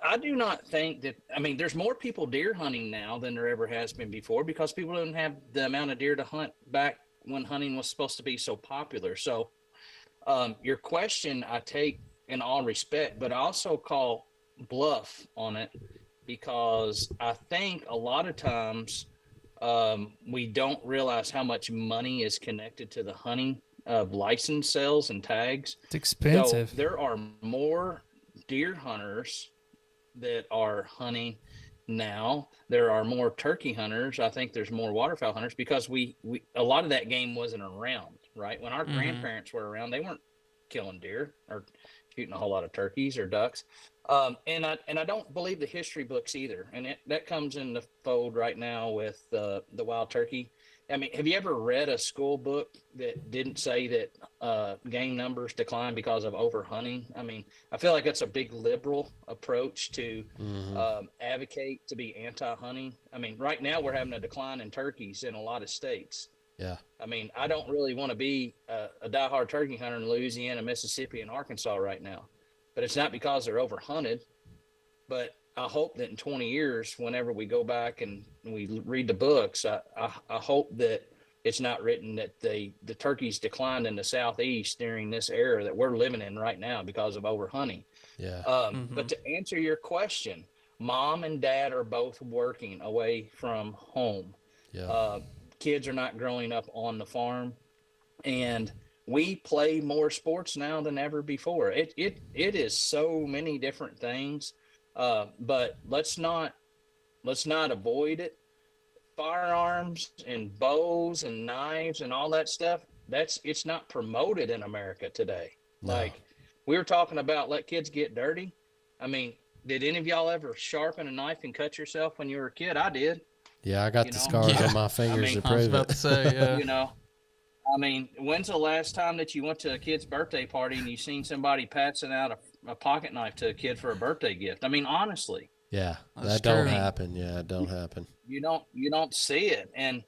I do not think that, I mean, there's more people deer hunting now than there ever has been before, because people don't have the amount of deer to hunt back when hunting was supposed to be so popular. So your question I take in all respect, but I also call bluff on it, because I think a lot of times we don't realize how much money is connected to the hunting of license sales and tags. It's expensive. So there are more deer hunters that are hunting now. There are more turkey hunters. I think there's more waterfowl hunters because we a lot of that game wasn't around, right? When our grandparents were around, they weren't killing deer or shooting a whole lot of turkeys or ducks. And I don't believe the history books either. And that comes in the fold right now with the wild turkey. I mean, have you ever read a school book that didn't say that game numbers decline because of overhunting? I mean, I feel like that's a big liberal approach to advocate to be anti-hunting. I mean, right now we're having a decline in turkeys in a lot of states. Yeah. I mean, I don't really want to be a diehard turkey hunter in Louisiana, Mississippi, and Arkansas right now. But it's not because they're overhunted. But I hope that in 20 years, whenever we go back and we read the books, I hope that it's not written that the turkeys declined in the Southeast during this era that we're living in right now because of overhunting. Yeah. But to answer your question, mom and dad are both working away from home. Yeah. Kids are not growing up on the farm, and we play more sports now than ever before. It is so many different things. But let's not avoid it. Firearms and bows and knives and all that stuff, it's not promoted in America today. No. Like we were talking about, let kids get dirty. I mean, did any of y'all ever sharpen a knife and cut yourself when you were a kid? I did. Yeah, I got the scars on my fingers to prove it. To say, yeah. You know, I mean, when's the last time that you went to a kid's birthday party and you seen somebody passing out a pocket knife to a kid for a birthday gift? I mean, honestly. Yeah, That's that don't true. happen. Yeah, it don't happen. You don't see it. And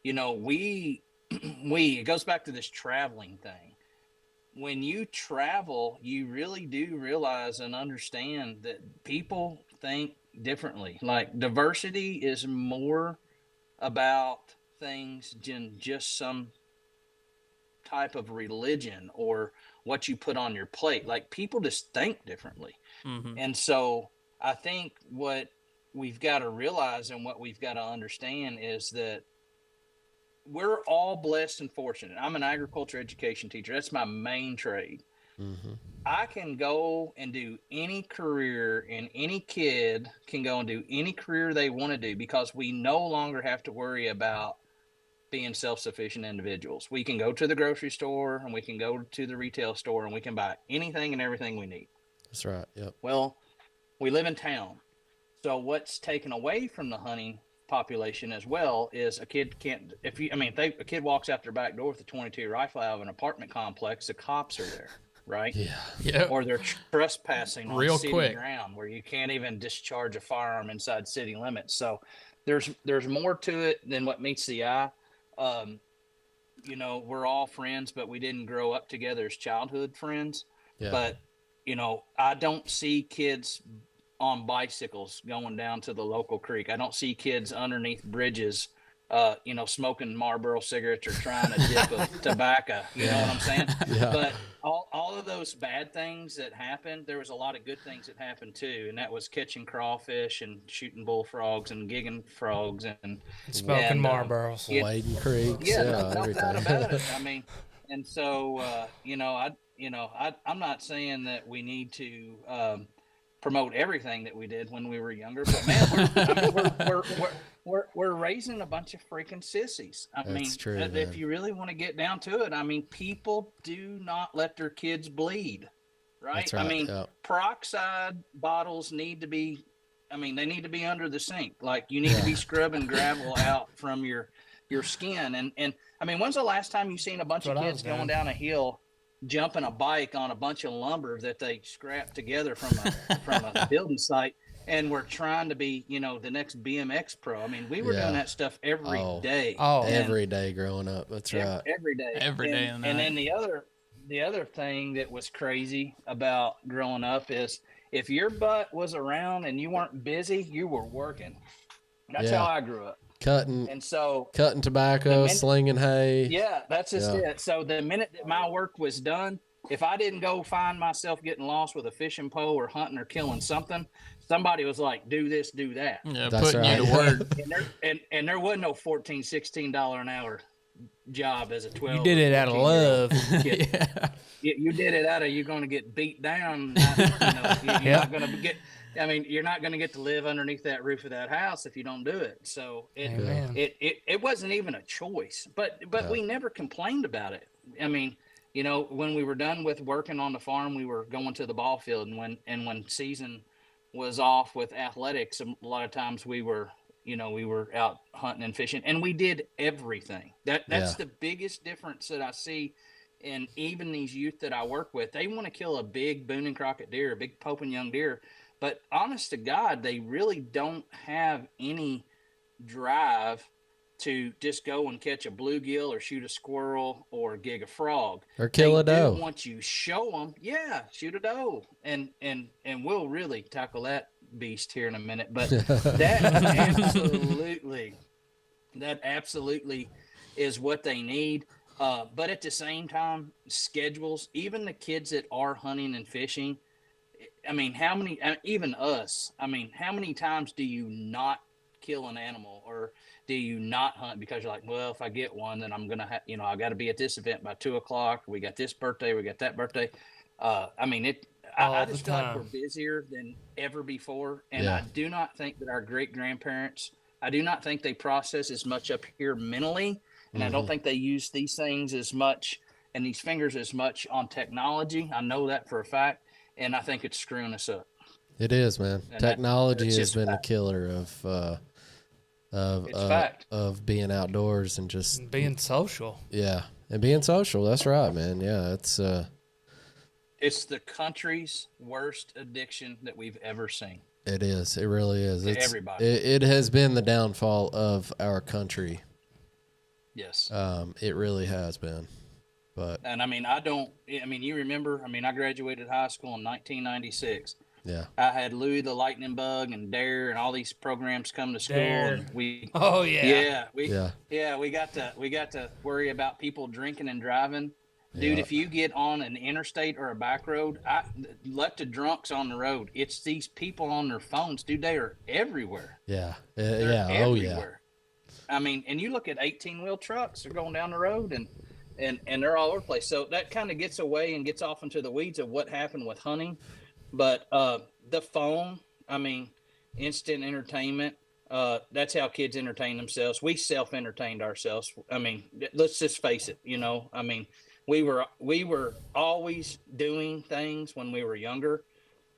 you know, it goes back to this traveling thing. When you travel, you really do realize and understand that people think differently. Like diversity is more about things than just some type of religion or what you put on your plate. Like people just think differently. And so I think what we've got to realize and what we've got to understand is that we're all blessed and fortunate. I'm an agriculture education teacher. That's my main trade. I can go and do any career, and any kid can go and do any career they want to do because we no longer have to worry about being self-sufficient individuals. We can go to the grocery store and we can go to the retail store and we can buy anything and everything we need. That's right. Yep. Well, we live in town. So what's taken away from the hunting population as well is a kid can't, a kid walks out their back door with a 22 rifle out of an apartment complex, the cops are there, right? Yeah. Or they're trespassing on Real city quick. ground where you can't even discharge a firearm inside city limits. So there's more to it than what meets the eye. You know, we're all friends, but we didn't grow up together as childhood friends. Yeah. But, you know, I don't see kids on bicycles going down to the local creek. I don't see kids underneath bridges, you know, smoking Marlboro cigarettes or trying to dip of tobacco. You know what I'm saying? Yeah. But all of those bad things that happened, there was a lot of good things that happened too. And that was catching crawfish and shooting bullfrogs and gigging frogs and Smoking Marlboros. Wading creeks. yeah, Yeah, no doubt everything. about it. I mean, and so I'm not saying that we need to promote everything that we did when we were younger, but man, we're raising a bunch of freaking sissies. I mean, true, if man. you really want to get down to it, I mean, people do not let their kids bleed, right? That's right, I mean, yeah. peroxide bottles need to be, they need to be under the sink. Like you need to be scrubbing gravel out from your skin. And I mean, when's the last time you seen a bunch of kids going down a hill, jumping a bike on a bunch of lumber that they scrapped together from a building site, and we're trying to be, you know, the next BMX pro? I mean, we were doing that stuff every day. Every day growing up. That's right. Every day. Every day. And then the other thing that was crazy about growing up is if your butt was around and you weren't busy, you were working. That's how I grew up. Cutting tobacco, slinging hay. Yeah, that's just it. So the minute that my work was done, if I didn't go find myself getting lost with a fishing pole or hunting or killing something, somebody was like, do this, do that. Yeah, That's putting right. you to work. And there wasn't no $14, $16 an hour job as a 12. You did it out of love. Yeah. You did it out of you're going to get beat down. You're not going to get. I mean, you're not going to get to live underneath that roof of that house if you don't do it. So Amen. it wasn't even a choice. But we never complained about it. I mean, when we were done with working on the farm, we were going to the ball field, and when season was off with athletics, a lot of times we were out hunting and fishing, and we did everything. That's the biggest difference that I see. And even these youth that I work with, they want to kill a big Boone and Crockett deer, a big Pope and Young deer. But honest to God, they really don't have any drive to just go and catch a bluegill or shoot a squirrel or gig a frog. Or kill a doe. Once you show them, shoot a doe. And we'll really tackle that beast here in a minute. But that absolutely is what they need. But at the same time, schedules, even the kids that are hunting and fishing, I mean, how many times do you not kill an animal, or do you not hunt because you're like, well, if I get one, then I'm going to have, I got to be at this event by 2:00. We got this birthday. We got that birthday. I just feel like we're busier than ever before. And I do not think that our great grandparents, I do not think they process as much up here mentally. And I don't think they use these things as much and these fingers as much on technology. I know that for a fact. And I think it's screwing us up. It is, man. And technology has been a killer of being outdoors and just being social. Yeah, and being social. That's right, man. Yeah, it's the country's worst addiction that we've ever seen. It is. It really is. To everybody. It has been the downfall of our country. Yes. It really has been. And you remember, I graduated high school in 1996. Yeah. I had Louis the Lightning Bug and Dare and all these programs come to school. Dare. And we got to worry about people drinking and driving. Dude, if you get on an interstate or a back road, let the drunks on the road. It's these people on their phones, dude. They are everywhere. Yeah. Everywhere. Oh yeah. And you look at 18-wheel trucks, they're going down the road and they're all over the place. So that kind of gets away and gets off into the weeds of what happened with hunting. But the phone, instant entertainment, that's how kids entertain themselves. We self-entertained ourselves. Let's just face it, we were always doing things when we were younger.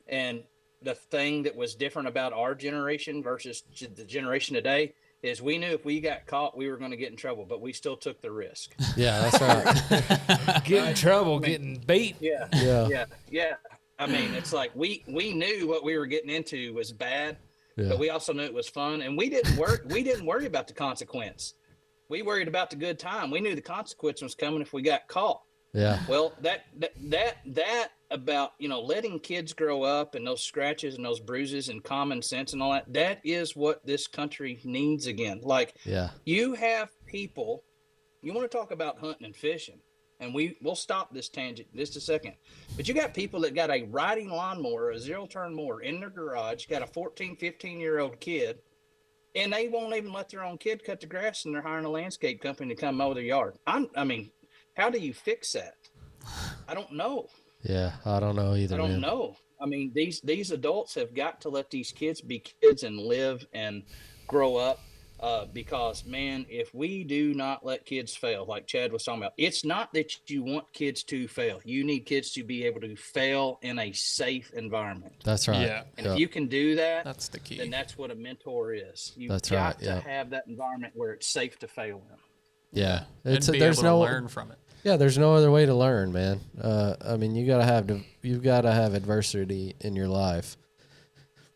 And the thing that was different about our generation versus the generation today is we knew if we got caught, we were going to get in trouble, but we still took the risk. Yeah, that's right. Get in trouble, getting beat. Yeah. It's like we knew what we were getting into was bad, but we also knew it was fun, and we didn't worry about the consequence. We worried about the good time. We knew the consequence was coming if we got caught. Yeah. Well, that about, letting kids grow up and those scratches and those bruises and common sense and all that is what this country needs again. Like, you have people, you want to talk about hunting and fishing, and we'll stop this tangent in just a second. But you got people that got a riding lawnmower, a 0-turn mower in their garage, got a 14, 15-year-old kid, and they won't even let their own kid cut the grass, and they're hiring a landscape company to come mow their yard. How do you fix that? I don't know. Yeah, I don't know either. I don't know. These adults have got to let these kids be kids and live and grow up. Because, man, if we do not let kids fail, like Chad was talking about, it's not that you want kids to fail. You need kids to be able to fail in a safe environment. That's right. Yeah. And if you can do that, that's the key. Then that's what a mentor is. You've that's got right. to have that environment where it's safe to fail in. Yeah. There's no learn from it. Yeah, there's no other you learn, man. You gotta have adversity in your life.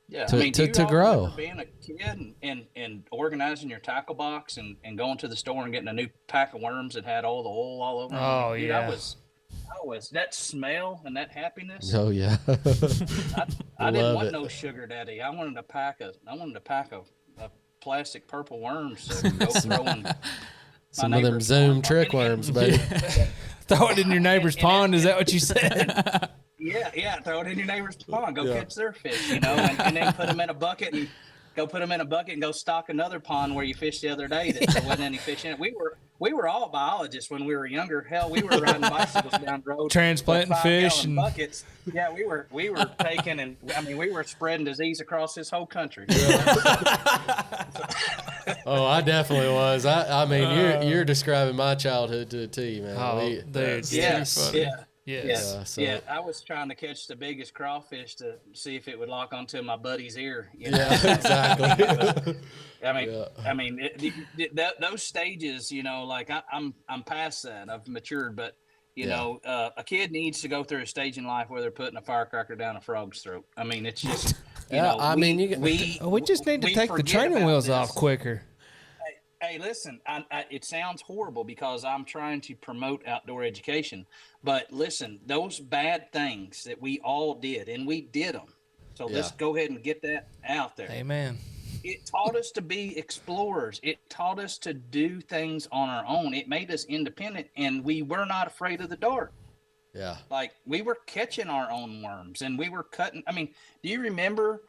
Yeah, to grow. Being a kid and organizing your tackle box and going to the store and getting a new pack of worms that had all the oil all over them. Oh, Dude, yeah. I was that smell and that happiness. Oh yeah. I didn't want no sugar daddy. I wanted to pack a plastic purple worms to go throwing. Some of them Zoom trick worms, baby. Throw it in your neighbor's pond. Is that what you said? Yeah. Throw it in your neighbor's pond. Go catch their fish, and then put them in a bucket and go stock another pond where you fished the other day that there wasn't any fish in it. we were all biologists when we were younger. Hell, we were riding bicycles down the road, Transplanting with fish 5-gallon and buckets. Yeah, we were taking, and I mean, we were spreading disease across this whole country. Oh, I definitely was. I mean, you're describing my childhood to a T, man. Oh, dude, Yes, funny. yeah. Yes. Yeah, so- yeah, I was trying to catch the biggest crawfish to see if it would lock onto my buddy's ear. Yeah, exactly. I mean, those stages, like I'm past that. I've matured, but you know, a kid needs to go through a stage in life where they're putting a firecracker down a frog's throat. I mean, it's just, We just need to take the forget training about wheels this. off quicker. Hey, listen, it sounds horrible because I'm trying to promote outdoor education, but listen, those bad things that we all did, and we did them. So let's go ahead and get that out there. Amen. It taught us to be explorers. It taught us to do things on our own. It made us independent, and we were not afraid of the dark. Yeah. Like, we were catching our own worms, and we were cutting. I mean, do you remember?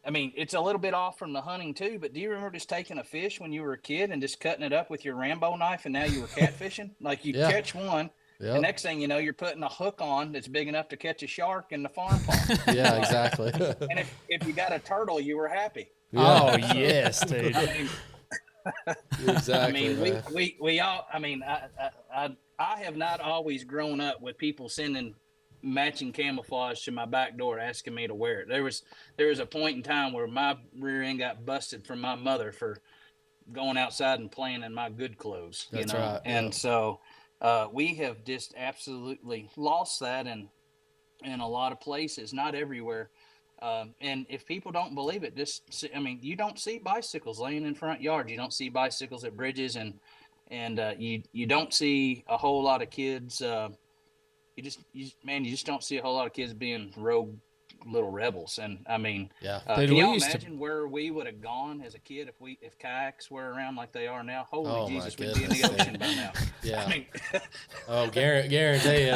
I mean, it's a little bit off from the hunting too, but do you remember just taking a fish when you were a kid and just cutting it up with your Rambo knife, and now you were catfishing? Like, you catch one, the next thing you know, you're putting a hook on that's big enough to catch a shark in the farm pond. Yeah, exactly. And if you got a turtle, you were happy. Oh yes, dude. I mean, Exactly. I mean, we all. I mean, I have not always grown up with people sending matching camouflage to my back door asking me to wear it. There was a point in time where my rear end got busted from my mother for going outside and playing in my good clothes. That's you know? right. And so we have just absolutely lost that in a lot of places, not everywhere. And if people don't believe it, you don't see bicycles laying in front yards. You don't see bicycles at bridges, and you don't see a whole lot of kids. You just don't see a whole lot of kids being rogue little rebels. And I mean, can you imagine where we would have gone as a kid if kayaks were around like they are now? Holy Jesus, we'd be in the ocean by now. Yeah. I mean, guarantee it.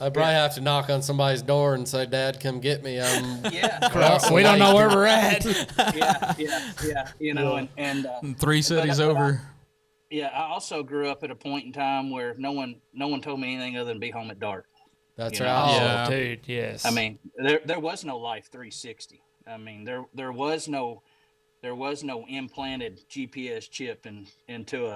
I'd probably have to knock on somebody's door and say, "Dad, come get me." We don't know where we're at. yeah. You know, and 3 cities over. Yeah, I also grew up at a point in time where no one told me anything other than be home at dark. That's You know? right. Yeah. Oh, dude, yes. I mean, there was no Life 360. I mean, there was no implanted GPS chip into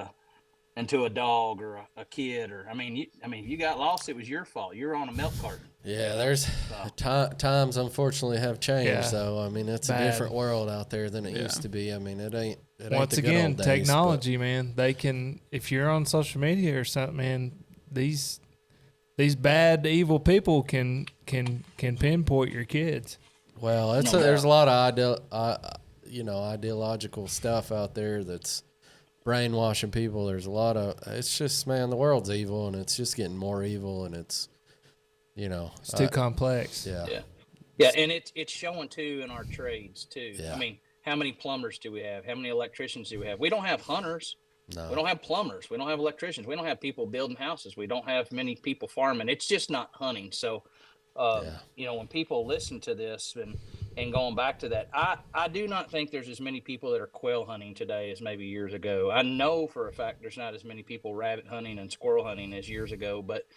a dog or a kid, or I mean, you got lost, it was your fault. You were on a milk carton. Yeah, there's times unfortunately have changed. Yeah. So I mean, it's a different world out there than it used to be. I mean, it ain't. Once the good again, old days, technology, man. They can, if you're on social media or something, man. These bad, evil people can pinpoint your kids. Well, there's a lot of ideological stuff out there that's brainwashing people. There's a lot of, it's just, man, the world's evil, and it's just getting more evil, and it's, it's too complex. Yeah, and it's showing too in our trades too. Yeah. I mean, how many plumbers do we have? How many electricians do we have? We don't have hunters. No. We don't have plumbers. We don't have electricians. We don't have people building houses. We don't have many people farming. It's just not hunting. So, when people listen to this and going back to that, I do not think there's as many people that are quail hunting today as maybe years ago. I know for a fact there's not as many people rabbit hunting and squirrel hunting as years ago. But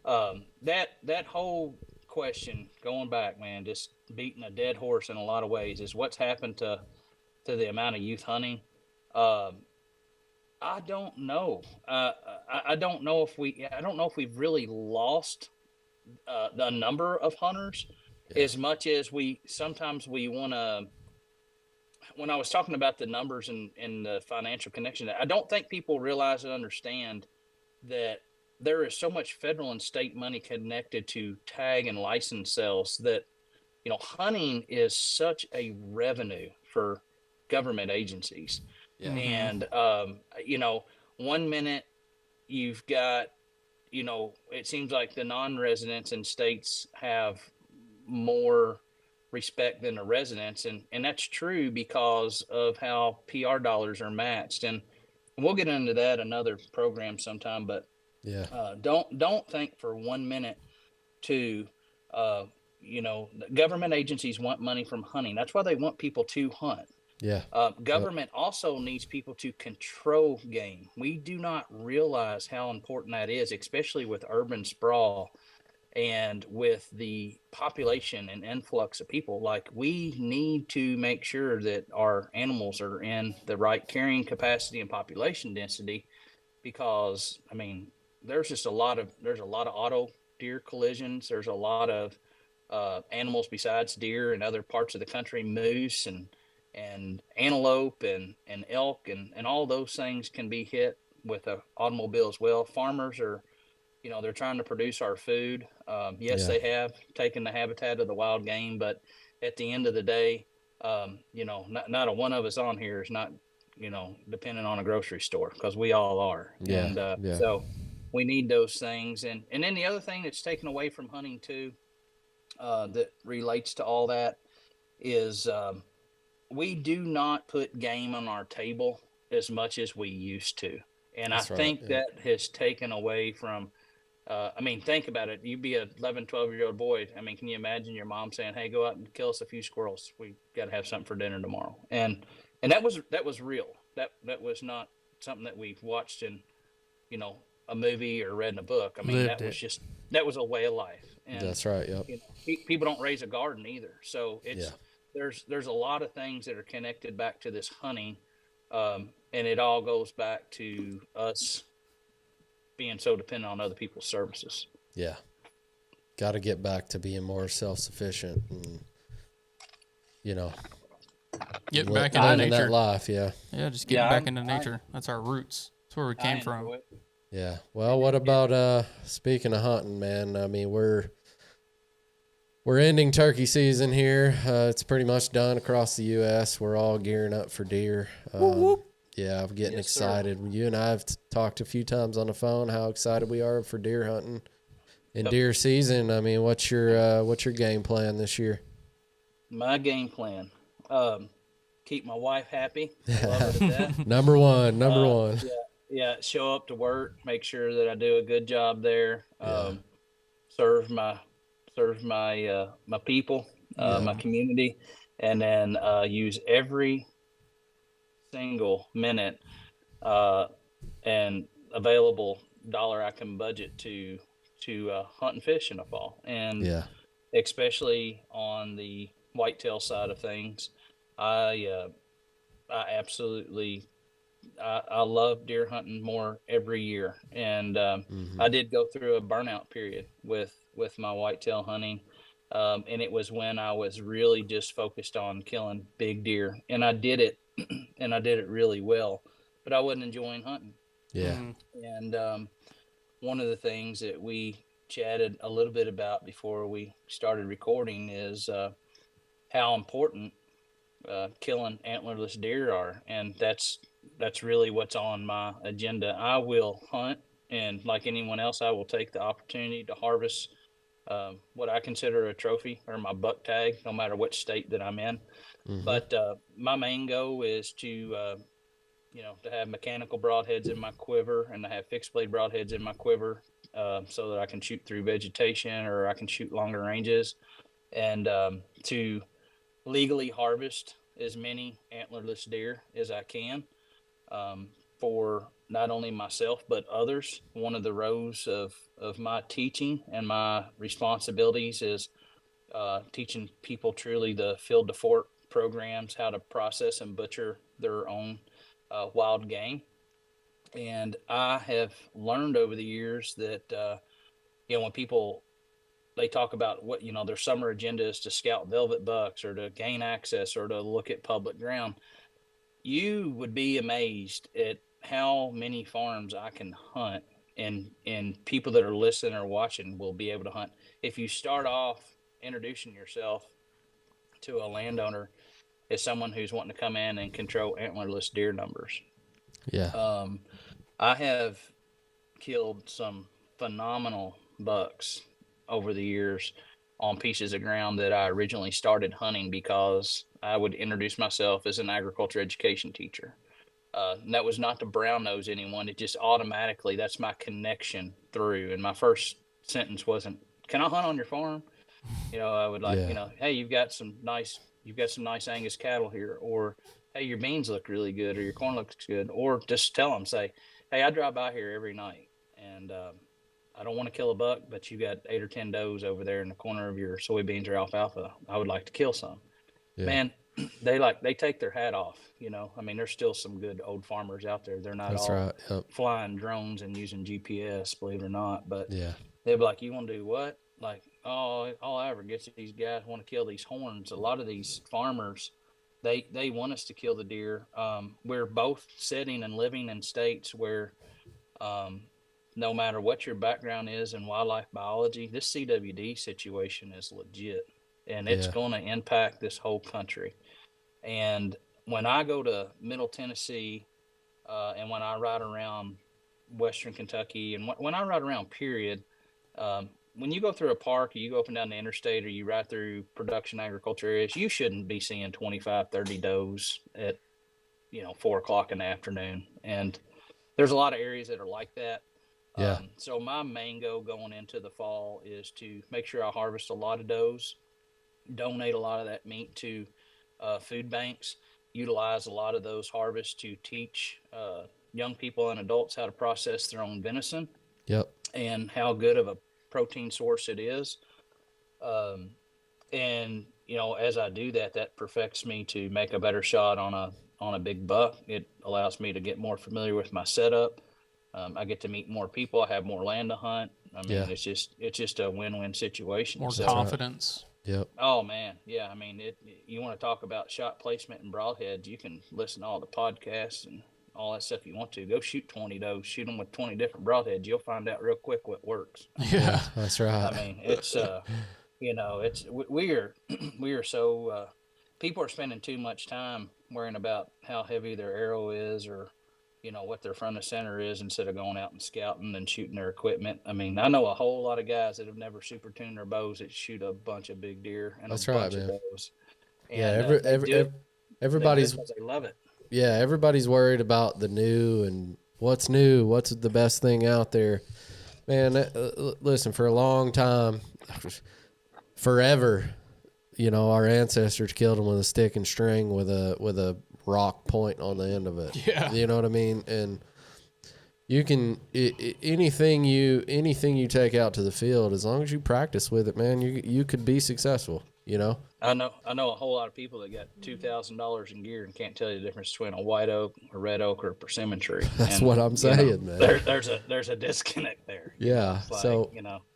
that whole question, going back, man, just beating a dead horse in a lot of ways, is what's happened to the amount of youth hunting. I don't know. I don't know if we've really lost the number of hunters as much as we want to. When I was talking about the numbers and the financial connection, I don't think people realize and understand that there is so much federal and state money connected to tag and license sales that, hunting is such a revenue for government agencies. Yeah. And, 1 minute you've got, it seems like the non-residents in states have more respect than the residents. And that's true because of how PR dollars are matched. And we'll get into that another program sometime, but don't think for 1 minute to, government agencies want money from hunting. That's why they want people to hunt. Yeah. Government also needs people to control game. We do not realize how important that is, especially with urban sprawl and with the population and influx of people. Like, we need to make sure that our animals are in the right carrying capacity and population density, because I mean, there's a lot of auto deer collisions. There's a lot of animals besides deer in other parts of the country, moose and antelope and elk and all those things can be hit with a automobile as well. Farmers are, they're trying to produce our food. Yes, Yeah. they have taken the habitat of the wild game, but at the end of the day, not a one of us on here is not, dependent on a grocery store, because we all are. Yeah. And Yeah. so we need those things. And then the other thing that's taken away from hunting too, that relates to all that is, we do not put game on our table as much as we used to. And That's I right, think yeah. that has taken away from, I mean, think about it. You'd be a 11, 12-year-old boy. I mean, can you imagine your mom saying, "Hey, go out and kill us a few squirrels. We got to have something for dinner tomorrow." And that was real. That was not something that we watched in, a movie or read in a book. I mean, Lived that was it. just, that was a way of life. And That's right. Yep. people don't raise a garden either. So it's, Yeah. there's a lot of things that are connected back to this hunting, and it all goes back to us being so dependent on other people's services. Yeah. Got to get back to being more self-sufficient and, Get back into living nature. that life. Yeah. Yeah, just getting Yeah, back into nature. That's our roots. That's where we I came enjoy from. it. Yeah. Well, what about speaking of hunting, man? I mean, we're ending turkey season here. It's pretty much done across the U.S. We're all gearing up for deer. Yeah, I'm getting Yes, sir. excited. You and I have talked a few times on the phone how excited we are for deer hunting and deer season. I mean, what's your game plan this year? My game plan, keep my wife happy. I love her to death. Number one. Yeah. Show up to work, make sure that I do a good job there. Yeah. Serve my my people, my community, and then use every single minute and available dollar I can budget to hunt and fish in the fall, and Yeah. especially on the whitetail side of things. I absolutely, I love deer hunting more every year, and I did go through a burnout period with my whitetail hunting, and it was when I was really just focused on killing big deer, and I did it, and I did it really well, but I wasn't enjoying hunting. Yeah. And one of the things that we chatted a little bit about before we started recording is how important killing antlerless deer are, and that's really what's on my agenda. I will hunt, and like anyone else, I will take the opportunity to harvest what I consider a trophy or my buck tag, no matter what state that I'm in. But my main goal is to to have mechanical broadheads in my quiver, and to have fixed blade broadheads in my quiver, so that I can shoot through vegetation, or I can shoot longer ranges, and to legally harvest as many antlerless deer as I can, for not only myself but others. One of the rows of my teaching and my responsibilities is teaching people truly the field to fork programs, how to process and butcher their own wild game. And I have learned over the years that when people, they talk about what their summer agenda is to scout velvet bucks or to gain access or to look at public ground, you would be amazed at how many farms I can hunt, and people that are listening or watching will be able to hunt. If you start off introducing yourself to a landowner as someone who's wanting to come in and control antlerless deer numbers. Yeah. I have killed some phenomenal bucks over the years on pieces of ground that I originally started hunting because I would introduce myself as an agriculture education teacher. And that was not to brown nose anyone. It just automatically, that's my connection through. And my first sentence wasn't, "Can I hunt on your farm?" I would like, Yeah. "Hey, you've got some nice Angus cattle here," or, hey, your beans look really good, or your corn looks good, or just tell them, say, hey, I drive by here every night, and I don't want to kill a buck, but you got 8 or 10 does over there in the corner of your soybeans or alfalfa. I would like to kill some. Yeah. Man, they take their hat off. I mean, there's still some good old farmers out there. They're not That's all right. Yep. flying drones and using GPS, believe it or not. But Yeah. they'd be like, you want to do what? Like, oh, all I ever gets these guys want to kill these horns. A lot of these farmers, they want us to kill the deer. We're both sitting and living in states where no matter what your background is in wildlife biology, this CWD situation is legit, and it's Yeah. going to impact this whole country. And when I go to Middle Tennessee, and when I ride around Western Kentucky, and when I ride around, period, when you go through a park, or you go up and down the interstate, or you ride through production agriculture areas, you shouldn't be seeing 25, 30 does at 4 o'clock in the afternoon. And there's a lot of areas that are like that. Yeah. So my main goal going into the fall is to make sure I harvest a lot of does, donate a lot of that meat to food banks, utilize a lot of those harvests to teach young people and adults how to process their own venison. Yep. And how good of a protein source it is. And as I do that, that perfects me to make a better shot on a big buck. It allows me to get more familiar with my setup. I get to meet more people. I have more land to hunt. I mean, Yeah. it's just a win-win situation. More So, confidence. Yep. oh man, yeah. I mean, you want to talk about shot placement and broadheads? You can listen to all the podcasts and all that stuff you want to. Go shoot 20 does, shoot them with 20 different broadheads. You'll find out real quick what works. Yeah. That's right. I mean, it's we are so people are spending too much time worrying about how heavy their arrow is, or what their front of center is, instead of going out and scouting and shooting their equipment. I mean, I know a whole lot of guys that have never super tuned their bows that shoot a bunch of big deer and That's a right, bunch man. of does. Yeah. And, Everybody's they love it. yeah, everybody's worried about the new and what's new, what's the best thing out there. Man, listen, for a long time, forever, our ancestors killed them with a stick and string with a rock point on the end of it. Yeah. You know what I mean? And you can anything you take out to the field, as long as you practice with it, man, you could be successful. I know a whole lot of people that got $2,000 in gear and can't tell you the difference between a white oak, a red oak, or a persimmon tree. That's And, what I'm saying, man. There's a disconnect there. Yeah. It's like,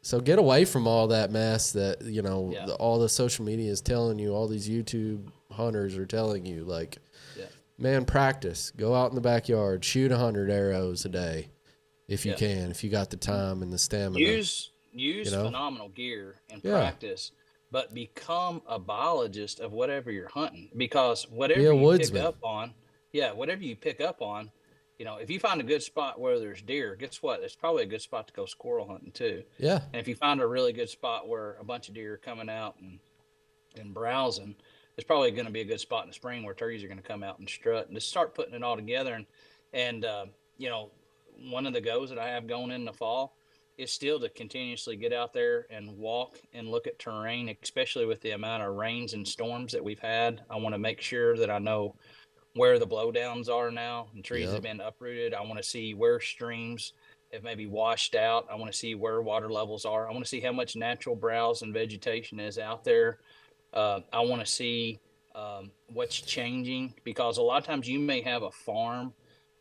So get away from all that mess that Yeah. all the social media is telling you. All these YouTube hunters are telling you, like, Yeah. man, practice. Go out in the backyard, shoot 100 arrows a day, if you Yeah. can, if you got the time and the stamina. use phenomenal gear and Yeah. practice, but become a biologist of whatever you're hunting, because whatever Be a you woodsman. pick up on, whatever you pick up on, if you find a good spot where there's deer, guess what? It's probably a good spot to go squirrel hunting too. Yeah, And if you find a really good spot where a bunch of deer are coming out and browsing, it's probably going to be a good spot in the spring where turkeys are going to come out and strut. And just start putting it all together. And one of the goals that I have going in the fall is still to continuously get out there and walk and look at terrain, especially with the amount of rains and storms that we've had. I want to make sure that I know where the blowdowns are now and trees Yep. have been uprooted. I want to see where streams have maybe washed out. I want to see where water levels are. I want to see how much natural browse and vegetation is out there. I want to see what's changing, because a lot of times you may have a farm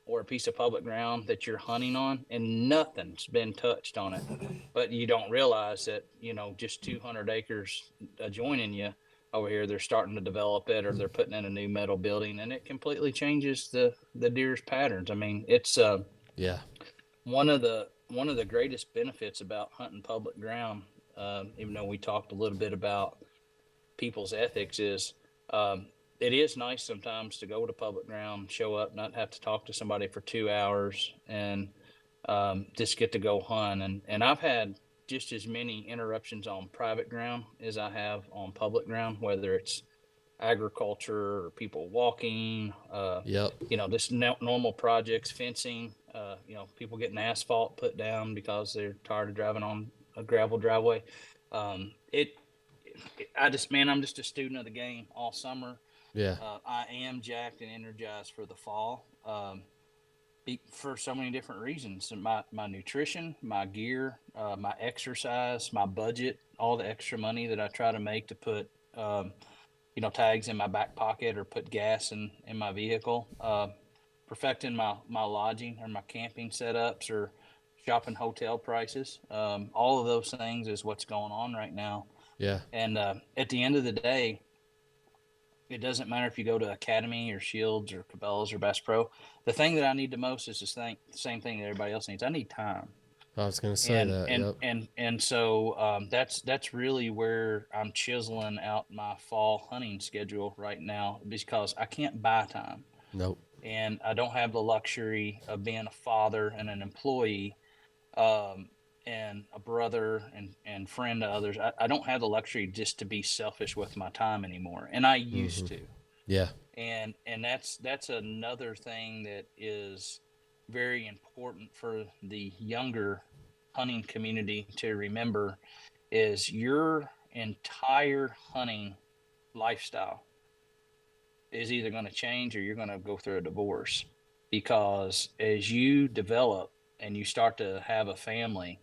or a piece of public ground that you're hunting on and nothing's been touched on it, but you don't realize that, just 200 acres adjoining you over here, they're starting to develop it, or they're putting in a new metal building, and it completely changes the deer's patterns. I mean, it's yeah, one of the greatest benefits about hunting public ground, even though we talked a little bit about people's ethics, is it is nice sometimes to go to public ground, show up, not have to talk to somebody for 2 hours, and just get to go hunt. And I've had just as many interruptions on private ground as I have on public ground, whether it's agriculture or people walking, yep, just normal projects, fencing, people getting asphalt put down because they're tired of driving on a gravel driveway. I'm just a student of the game all summer. Yeah. I am jacked and energized for the fall. For so many different reasons. My nutrition, my gear, my exercise, my budget, all the extra money that I try to make to put, tags in my back pocket or put gas in my vehicle, perfecting my lodging or my camping setups or shopping hotel prices. All of those things is what's going on right now. Yeah. And at the end of the day, it doesn't matter if you go to Academy or Shields or Cabela's or Bass Pro. The thing that I need the most is the same thing that everybody else needs. I need time. I was gonna say and that. and Yep. and so that's really where I'm chiseling out my fall hunting schedule right now, because I can't buy time, Nope. and I don't have the luxury of being a father and an employee, um, and a brother and friend to others. I don't have the luxury just to be selfish with my time anymore, and I used to. Yeah. And that's another thing that is very important for the younger hunting community to remember, is your entire hunting lifestyle is either going to change or you're going to go through a divorce, because as you develop and you start to have a family,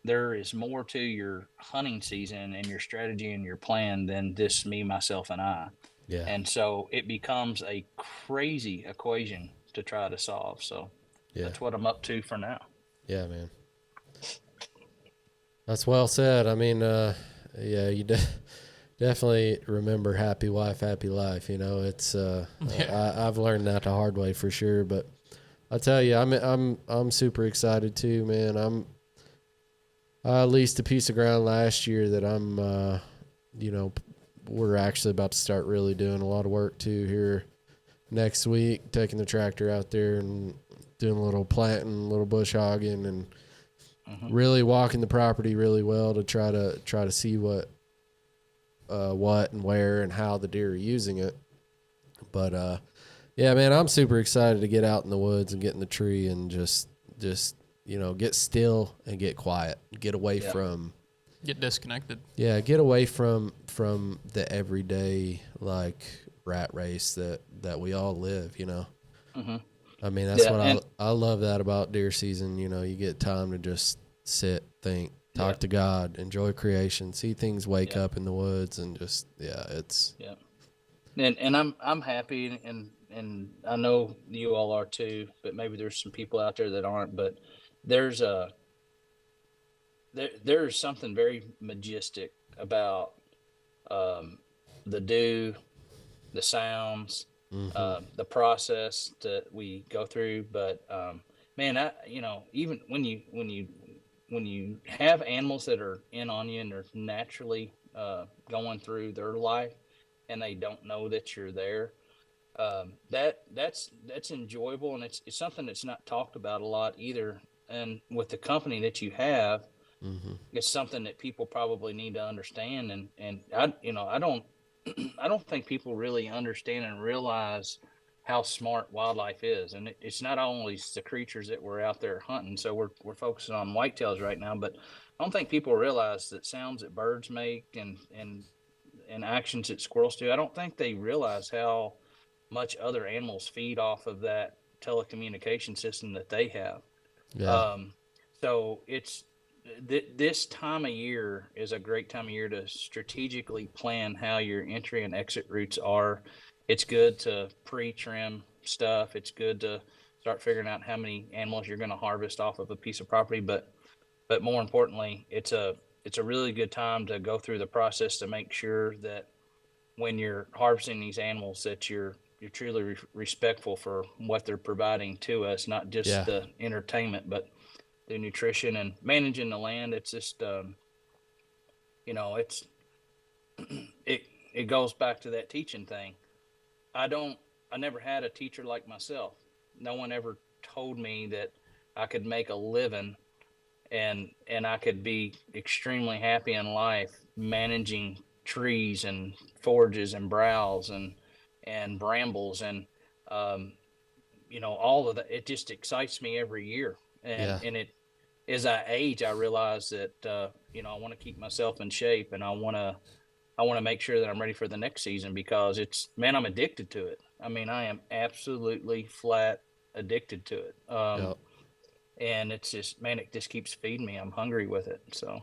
there is more to your hunting season and your strategy and your plan than this me, myself, and I. Yeah. And so it becomes a crazy equation to try to solve. So Yeah. that's what I'm up to for now. Yeah, man. That's well said. I mean, yeah, definitely remember happy wife, happy life. You know, it's I've learned that the hard way for sure. But I tell you, I'm super excited too, man. I leased a piece of ground last year that we're actually about to start really doing a lot of work to here next week, taking the tractor out there and doing a little planting, a little bush hogging, and really walking the property really well to try to see what and where and how the deer are using it. But yeah, man, I'm super excited to get out in the woods and get in the tree and just get still and get quiet, get away from. Get disconnected. Yeah, get away from the everyday like rat race that we all live, you know. I mean, that's what I love that about deer season. You know, you get time to just sit, think, talk to God, enjoy creation, see things wake up in the woods, and just it's And I'm happy, and I know you all are too, but maybe there's some people out there that aren't. But there's there's something very majestic about the dew, the sounds, the process that we go through. But man, even when you have animals that are in on you and they're naturally going through their life and they don't know that you're there, that's enjoyable, and it's something that's not talked about a lot either. And with the company that you have, it's something that people probably need to understand. And I don't I don't think people really understand and realize how smart wildlife is. And it's not only the creatures that we're out there hunting. So we're focusing on whitetails right now, but I don't think people realize that sounds that birds make and actions that squirrels do. I don't think they realize how much other animals feed off of that telecommunication system that they have. yeah, So it's this time of year is a great time of year to strategically plan how your entry and exit routes are. It's good to pre-trim stuff. It's good to start figuring out how many animals you're going to harvest off of a piece of property. But more importantly, it's a really good time to go through the process to make sure that when you're harvesting these animals, that you're truly respectful for what they're providing to us, not just the entertainment, but the nutrition and managing the land. It's just, it's it goes back to that teaching thing. I never had a teacher like myself. No one ever told me that I could make a living and I could be extremely happy in life managing trees and forages and browse and brambles and all of that. It just excites me every year. And it, as I age, I realize that I want to keep myself in shape, and I want to I want to make sure that I'm ready for the next season because I'm addicted to it. I mean, I am absolutely flat addicted to it. Yep. And it's just, man, it just keeps feeding me. I'm hungry with it. So.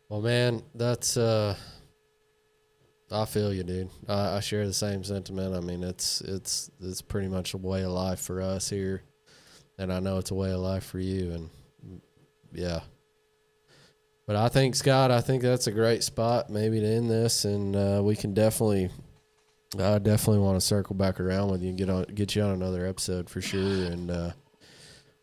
Well, man, that's I feel you, dude. I share the same sentiment. I mean, it's pretty much a way of life for us here, and I know it's a way of life for you. And yeah, but I think, Scott, that's a great spot maybe to end this, and we can definitely. I definitely want to circle back around with you and get you on another episode for sure. And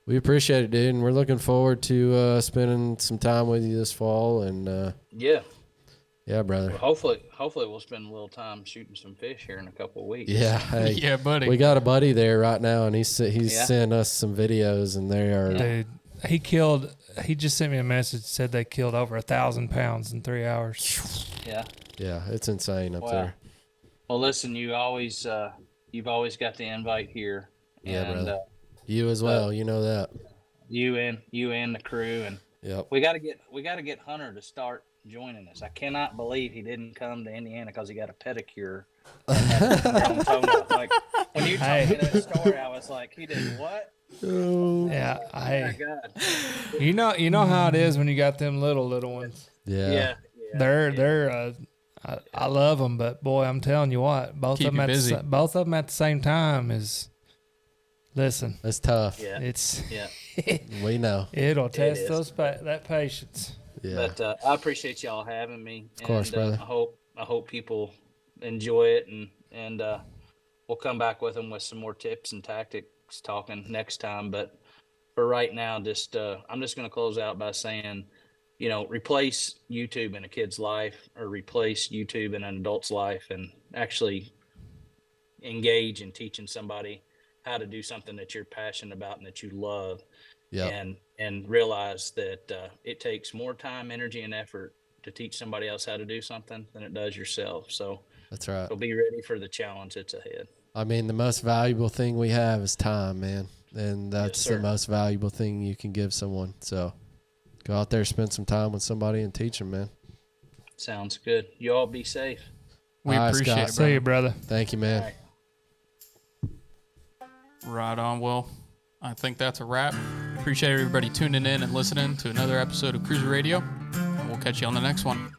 we appreciate it, dude. And we're looking forward to spending some time with you this fall. And yeah, brother. Well, hopefully we'll spend a little time shooting some fish here in a couple of weeks. Yeah, hey, Yeah, buddy. we got a buddy there right now, and he's sent us some videos, and they are. Dude, he just sent me a message, said they killed over 1,000 pounds in 3 hours. Yeah. Yeah, it's insane up Wow. there. Well, listen, you've always got the invite here. Yeah, and, brother. You as well. You know that. You and the crew, and Yep. we got to get Hunter to start joining us. I cannot believe he didn't come to Indiana because he got a pedicure. Like when you told me that story, I was like, he did what? Yeah, Oh my God. you know how it is when you got them little ones. Yeah. They're I love them, but boy, I'm telling you what, both Keep of them you at busy. both of them at the same time is. Listen, It's tough. Yeah. it's Yeah. We know. it'll test is. that patience. Yeah. But I appreciate y'all having me. Of course, brother. I hope people enjoy it, and we'll come back with them with some more tips and tactics talking next time. But for right now, I'm just going to close out by saying, replace YouTube in a kid's life or replace YouTube in an adult's life, and actually engage in teaching somebody how to do something that you're passionate about and that you love. Yeah. And realize that it takes more time, energy, and effort to teach somebody else how to do something than it does yourself. So That's right. be ready for the challenge that's ahead. I mean, the most valuable thing we have is time, man. And that's Yes, the sir. most valuable thing you can give someone. So go out there, spend some time with somebody, and teach them, man. Sounds good. You all be safe. We All right, appreciate Scott. it, See you, brother. brother. Thank you, man. All right. Right on. Well, I think that's a wrap. Appreciate everybody tuning in and listening to another episode of CRÜZR Radio. And we'll catch you on the next one.